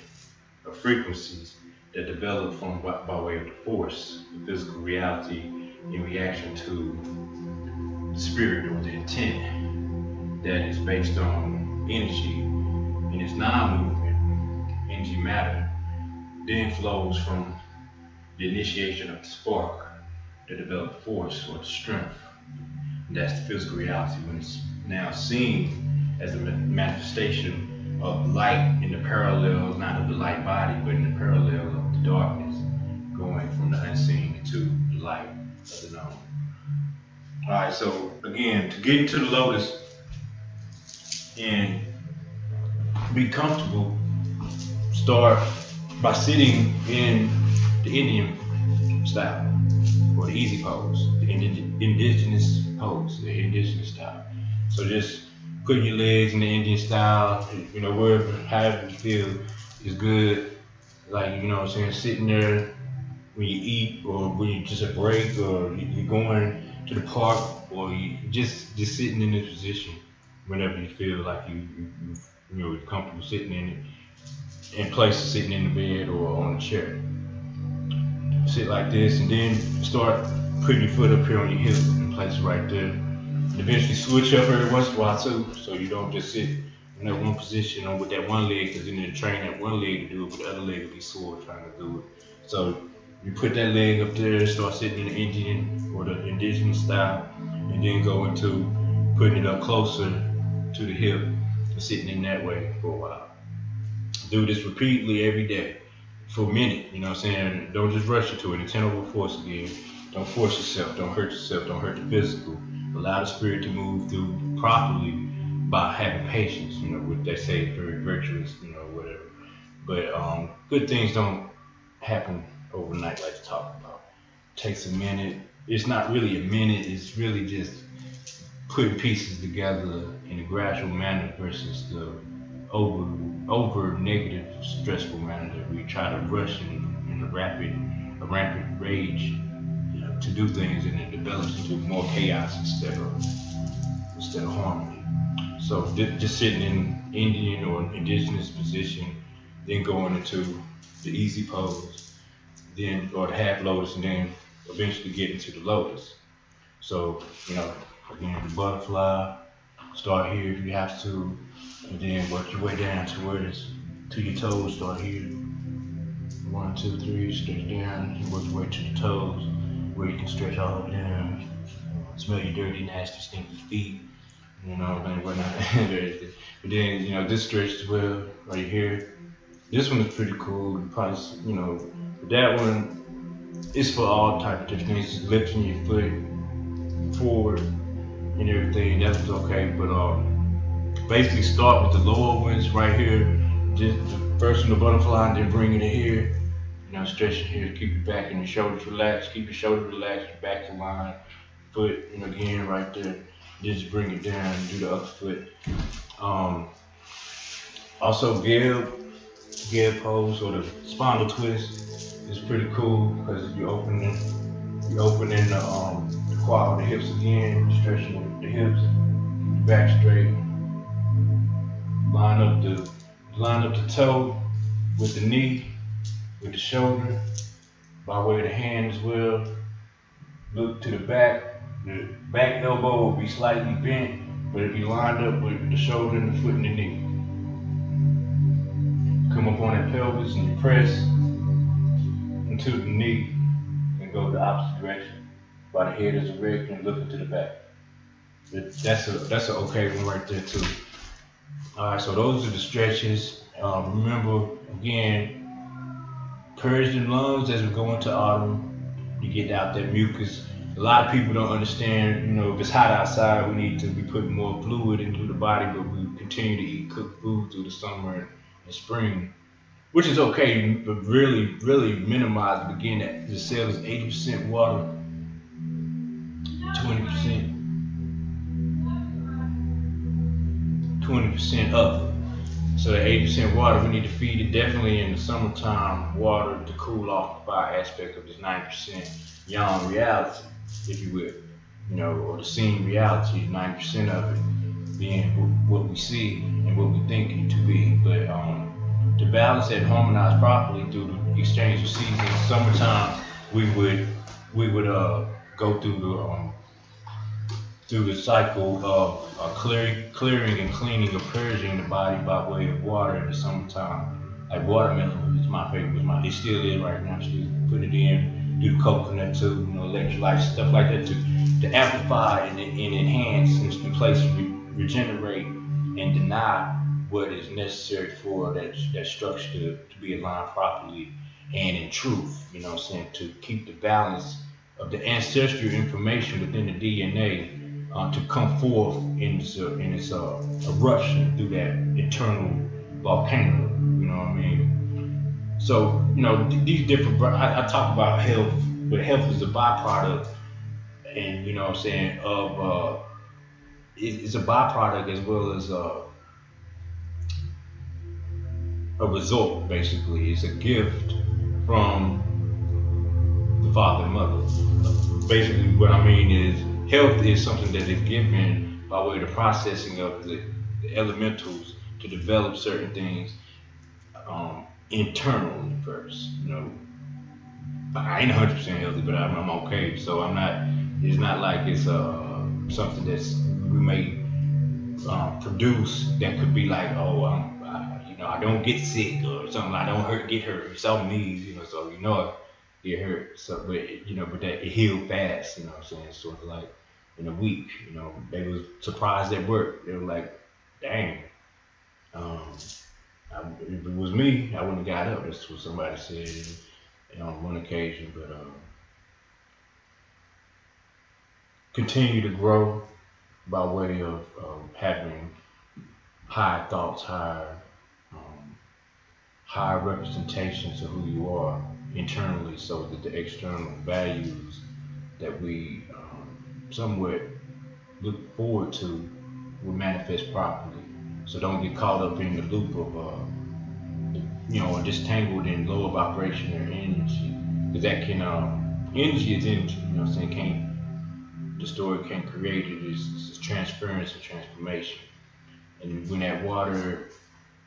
of frequencies that develop from by way of the force, the physical reality in reaction to the spirit or the intent that is based on energy and its non-movement, energy matter, then flows from the initiation of the spark that developed force or the strength. And that's the physical reality when it's now seen as a manifestation of light in the parallel, not of the light body, but in the parallel of the darkness, going from the unseen to the light of the known. All right, so again, to get into the lotus and be comfortable, start by sitting in the Indian style, or the easy pose, the indigenous pose, the indigenous style. So just putting your legs in the Indian style, you know, wherever, however you feel is good. Like, you know what I'm saying, sitting there when you eat, or when you just a break, or you're going to the park, or you just sitting in this position whenever you feel like you're comfortable sitting in it, in place of sitting in the bed or on a chair. Sit like this, and then start putting your foot up here on your hip and place it right there. And eventually switch up every once in a while too, so you don't just sit in that one position or with that one leg, because then you train that one leg to do it, but the other leg will be sore trying to do it. So you put that leg up there, start sitting in the Indian or the indigenous style, and then go into putting it up closer to the hip and sitting in that way for a while. Do this repeatedly every day for a minute, you know what I'm saying? Don't just rush into it. Intent over force again. Don't force yourself. Don't hurt yourself. Don't hurt the physical. Allow the spirit to move through properly by having patience, you know, what they say is very virtuous, you know, whatever. But good things don't happen overnight like to talk about. It takes a minute. It's not really a minute. It's really just putting pieces together in a gradual manner versus the over negative, stressful manner that we try to rush in a rampant rage, you know, to do things, and it develops into more chaos instead of harmony. So just sitting in Indian or indigenous position, then going into the easy pose, then or the half lotus, and then eventually get into the lotus. So, you know, again, the butterfly, start here if you have to, and then work your way down to where it's to your toes. Start here, 1, 2, 3, stretch down, and work your way to the toes, where you can stretch all the way down. Smell your dirty, nasty, stinky feet. You know, whatnot. But then, you know, this stretch as well, right here. This one is pretty cool. You probably, you know, that one is for all type of different things. Just lifting your foot forward and everything. That was okay. But basically start with the lower ones right here. Just the first one, the butterfly, and then bring it in here. You know, stretching here, keep your back and your shoulders relaxed. Keep your shoulders relaxed, your back in line. Foot, you know, again right there. Just bring it down and do the other foot. Also, Geb pose or the spinal twist is pretty cool because you're opening the quad, the hips again, stretching the hips, back straight. Line up the toe with the knee, with the shoulder, by way of the hand as well. Look to the back. The back elbow will be slightly bent, but it'll be lined up with the shoulder and the foot and the knee. Come up on that pelvis and you press into the knee and go the opposite direction. While the head is erect and looking to the back. That's an okay one right there too. Alright, so those are the stretches. Remember, again, purge the lungs as we go into autumn. You get out that mucus. A lot of people don't understand, you know, if it's hot outside, we need to be putting more fluid into the body, but we continue to eat cooked food through the summer and spring, which is okay, but really, really minimize the beginning that the cell is 80% water, 20% of it. So the 80% water, we need to feed it definitely in the summertime, water to cool off the fire aspect of this 90% yang reality, if you will, you know, or the seen reality, 90% of it being what we see and what we think it to be. But to balance that, harmonize properly through the exchange of seasons. Summertime, we would go through the cycle of clearing and cleaning or purging the body by way of water in the summertime. Like watermelon is my favorite. It still is right now. Still put it in. Do the coconut too, you know, electrolytes, stuff like that to amplify and enhance in place to regenerate and deny what is necessary for that structure to be aligned properly and in truth, you know what I'm saying, to keep the balance of the ancestral information within the DNA to come forth in its eruption through that internal volcano, you know what I mean? So, you know, these different, I talk about health, but health is a byproduct, and you know what I'm saying, of, it's a byproduct as well as a result, basically. It's a gift from the father and mother. Basically, what I mean is, health is something that is given by way of the processing of the elementals to develop certain things internally first. You know, I ain't 100% healthy, but I'm okay. So I'm not. It's not like it's something that's we may produce that could be like, oh, I don't get sick or something. I don't get hurt. It's on me, so get hurt. So, but that it healed fast. You know what I'm saying? Sort of like in a week. They was surprised at work. They were like, dang. If it was me, I wouldn't have got up. That's what somebody said on one occasion. But continue to grow by way of having high thoughts, high representations of who you are internally, so that the external values that we somewhat look forward to will manifest properly. So don't get caught up in the loop of or disentangled in lower vibration or energy, because that can energy is energy. You know what I'm saying? Can't distort it, can't create it. It's transference and transformation. And when that water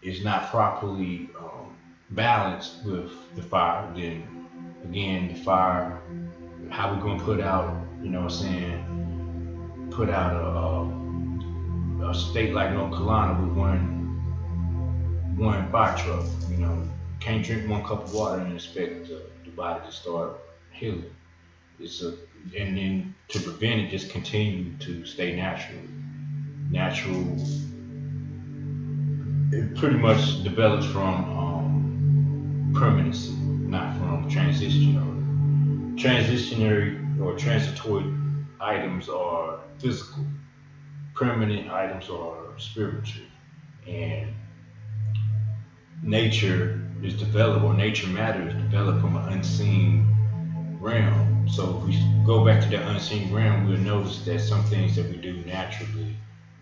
is not properly balanced with the fire, then again the fire, how we gonna put out, put out a state like North Carolina with one fire truck, can't drink one cup of water and expect the body to start healing. And then to prevent it, just continue to stay natural. It pretty much develops from permanency, not from transitional. Transitionary or transitory items are physical. Permanent items are spiritual. And nature is developed, or nature matter is developed from an unseen realm. So if we go back to the unseen realm, we'll notice that some things that we do naturally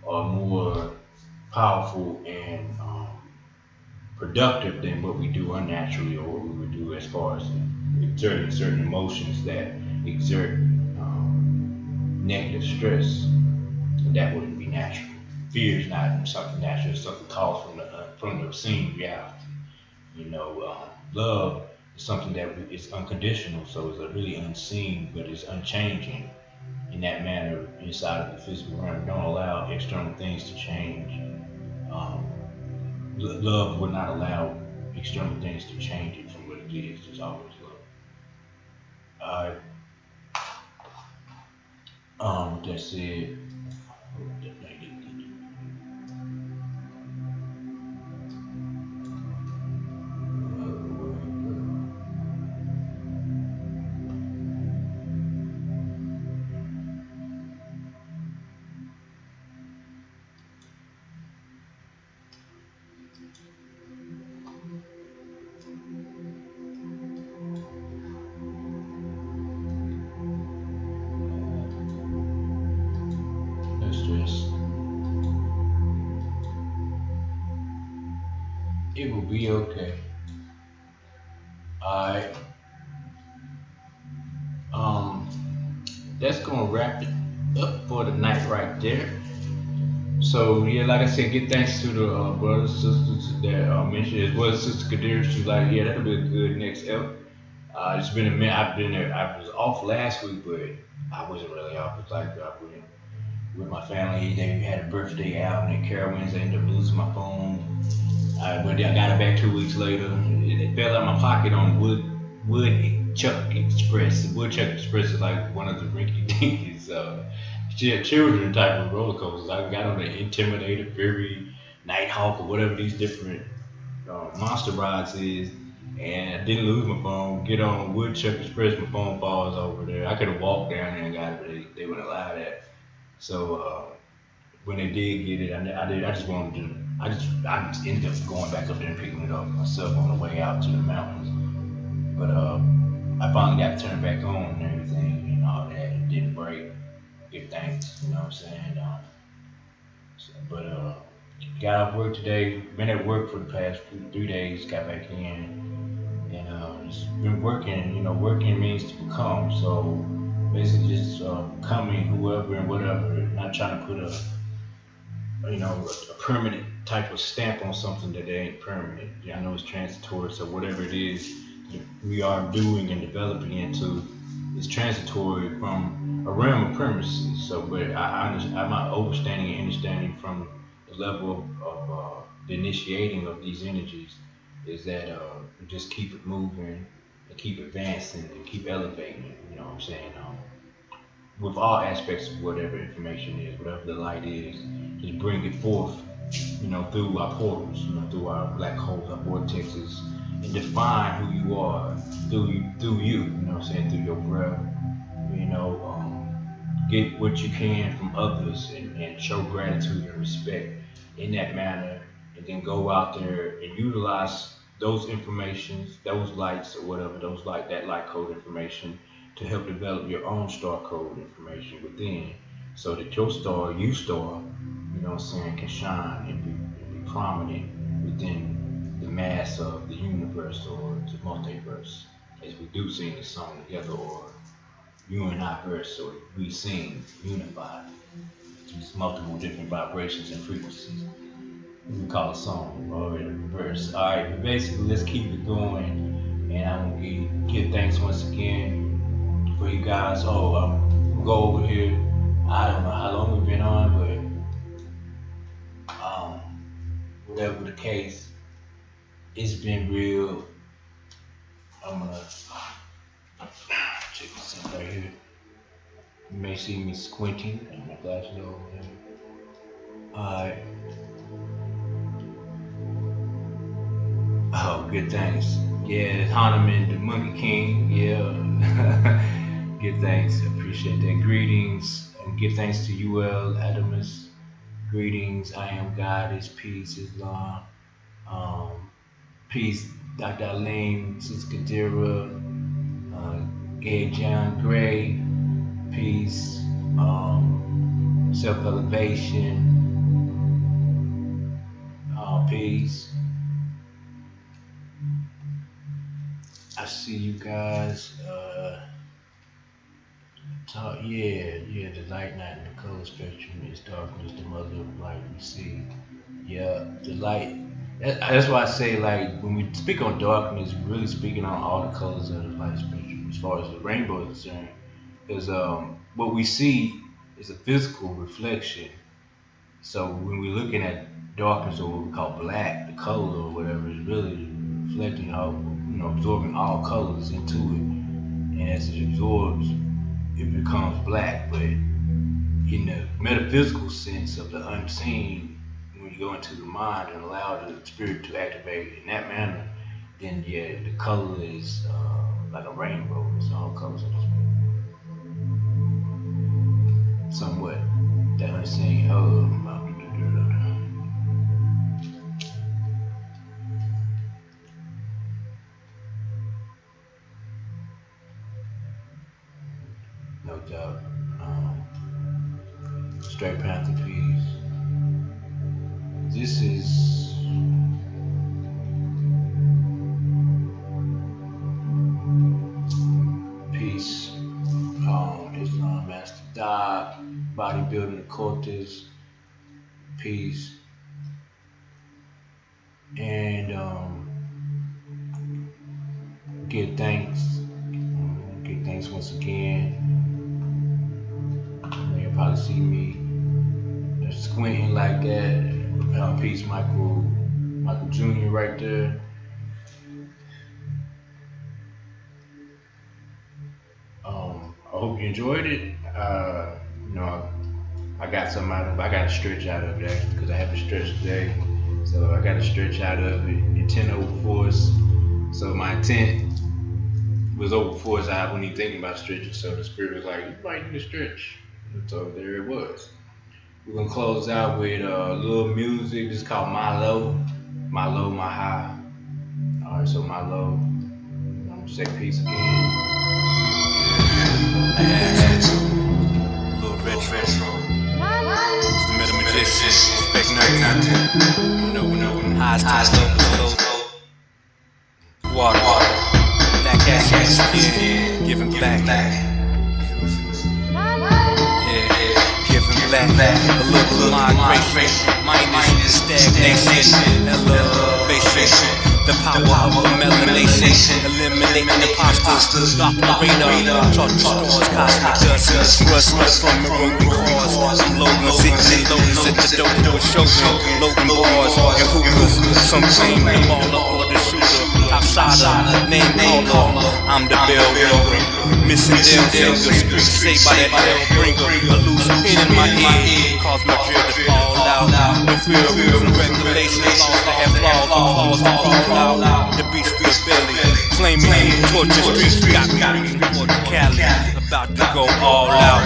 are more powerful and productive than what we do unnaturally, or what we would do as far as exerting certain emotions that exert negative stress. And that wouldn't be natural. Fear is not something natural, it's something caused from the obscene reality. Love is something that is unconditional, so it's really unseen, but it's unchanging in that manner inside of the physical realm. We don't allow external things to change. Love would not allow external things to change it from what it is. It's always love. With that said, it will be okay. Alright. That's gonna wrap it up for the night right there. So yeah, like I said, give thanks to the brothers and sisters that mentioned, as well as Sister Kadir. She's like, yeah, that'll be a good next ep. It's been a minute. I've been there. I was off last week, but I wasn't really off. It's like I went with my family. They had a birthday out, and at Carol Wednesday, I ended up losing my phone. I got it back 2 weeks later. It fell out of my pocket on Woodchuck Express. The Woodchuck Express is like one of the rinky-dinkies children type of roller coasters. I got on the Intimidator, Fury, Nighthawk, or whatever these different monster rides is, and I didn't lose my phone. Get on Woodchuck Express, my phone falls over there. I could have walked down there and got it, but they wouldn't allow that. So when they did get it, I just ended up going back up there and picking it up myself on the way out to the mountains. But I finally got to turn it back on and everything and all that. It didn't break. Give thanks, you know what I'm saying? Got off work today. Been at work for the past 3 days. Got back in, and just been working. Working means to become. So basically, just becoming whoever and whatever. Not trying to put a permanent type of stamp on something that ain't permanent. I know it's transitory. So whatever it is that we are doing and developing into is transitory from realm of premises. So, but my overstanding and understanding from the level of the initiating of these energies is that we just keep it moving and keep advancing and keep elevating it. You know what I'm saying? With all aspects of whatever information is, whatever the light is, just bring it forth, you know, through our portals, you know, through our black holes, our vortexes, and define who you are through you know what I'm saying, through your breath, you know, get what you can from others and show gratitude and respect in that manner, and then go out there and utilize those informations, those lights or whatever, that light code information to help develop your own star code information within, so that your star, you know what I'm saying, can shine and be prominent within the mass of the universe or the multiverse, as we do sing the song together, or you and I verse, or we sing unified through multiple different vibrations and frequencies. We call a song or a verse. All right, but basically, let's keep it going, and I'm gonna give thanks once again for you guys. I'm go over here. I don't know how long we've been on, but whatever the case, it's been real. I'm gonna check this out right here. You may see me squinting and my glasses over there. Alright. Oh, good thanks. Yeah, Hanuman, the Monkey King. Yeah. Give thanks. Appreciate that. Greetings. And give thanks to UL Adamus. Greetings. I am Goddess. Peace, Islam. Peace, Dr. Aline, Sister Kadira, Gay John Gray. Peace. Self-elevation. Peace. I see you guys. The light, night, and the color spectrum is darkness, the mother of light we see. Yeah, the light. That's why I say, like, when we speak on darkness, we're really speaking on all the colors of the light spectrum, as far as the rainbow is concerned. Because what we see is a physical reflection. So when we're looking at darkness, or what we call black, the color or whatever, is really reflecting all, you know, absorbing all colors into it. And as it absorbs, it becomes black. But in the metaphysical sense of the unseen, when you go into the mind and allow the spirit to activate in that manner, then yeah, the color is like a rainbow. It's all colors of the spirit. Somewhat that unseen. No doubt. Straight Panther, please. This is peace. Islam Master Doc, bodybuilding occultist, peace. And give thanks. Give thanks once again. You'll probably see me squinting like that. Peace, Michael Jr. right there. I hope you enjoyed it. You know, I got something out of it. I got to stretch out of it because I have to stretch today. So I got to stretch out of it. Intent over force. So my intent was over force. I wasn't even thinking about stretching. So the spirit was like, you might need to stretch. So there it was. We're gonna close out with a little music. This is called My Low. My Low, My High. Alright, so My Low. I'm gonna say peace again. Little retro. Meta-Maji-Shen. Expect nothing. No. Highs, lows. Water. Black ash, skin. Giving back. Black, a little migration, minus stagnation, elevation, The power of a melanation, eliminating imposters. Stop the radar, talk to stores, cosmic dust. Rust from eroding cars. I'm loading, sitting in lotus at the dope door showroom. Loading bars and hookers. Some claim the baller or the shooter. Outsider, name caller. I'm the bell ringer. Missing their fingers. Saved by that hell bringer. A loose pin in my head. Cause my dread to fall out. No fear of rules and regulations. Laws that have flaws. Claws to crawl out. The beast feels belly. Flaming torture streets. Got me for the Cali. About to go all out.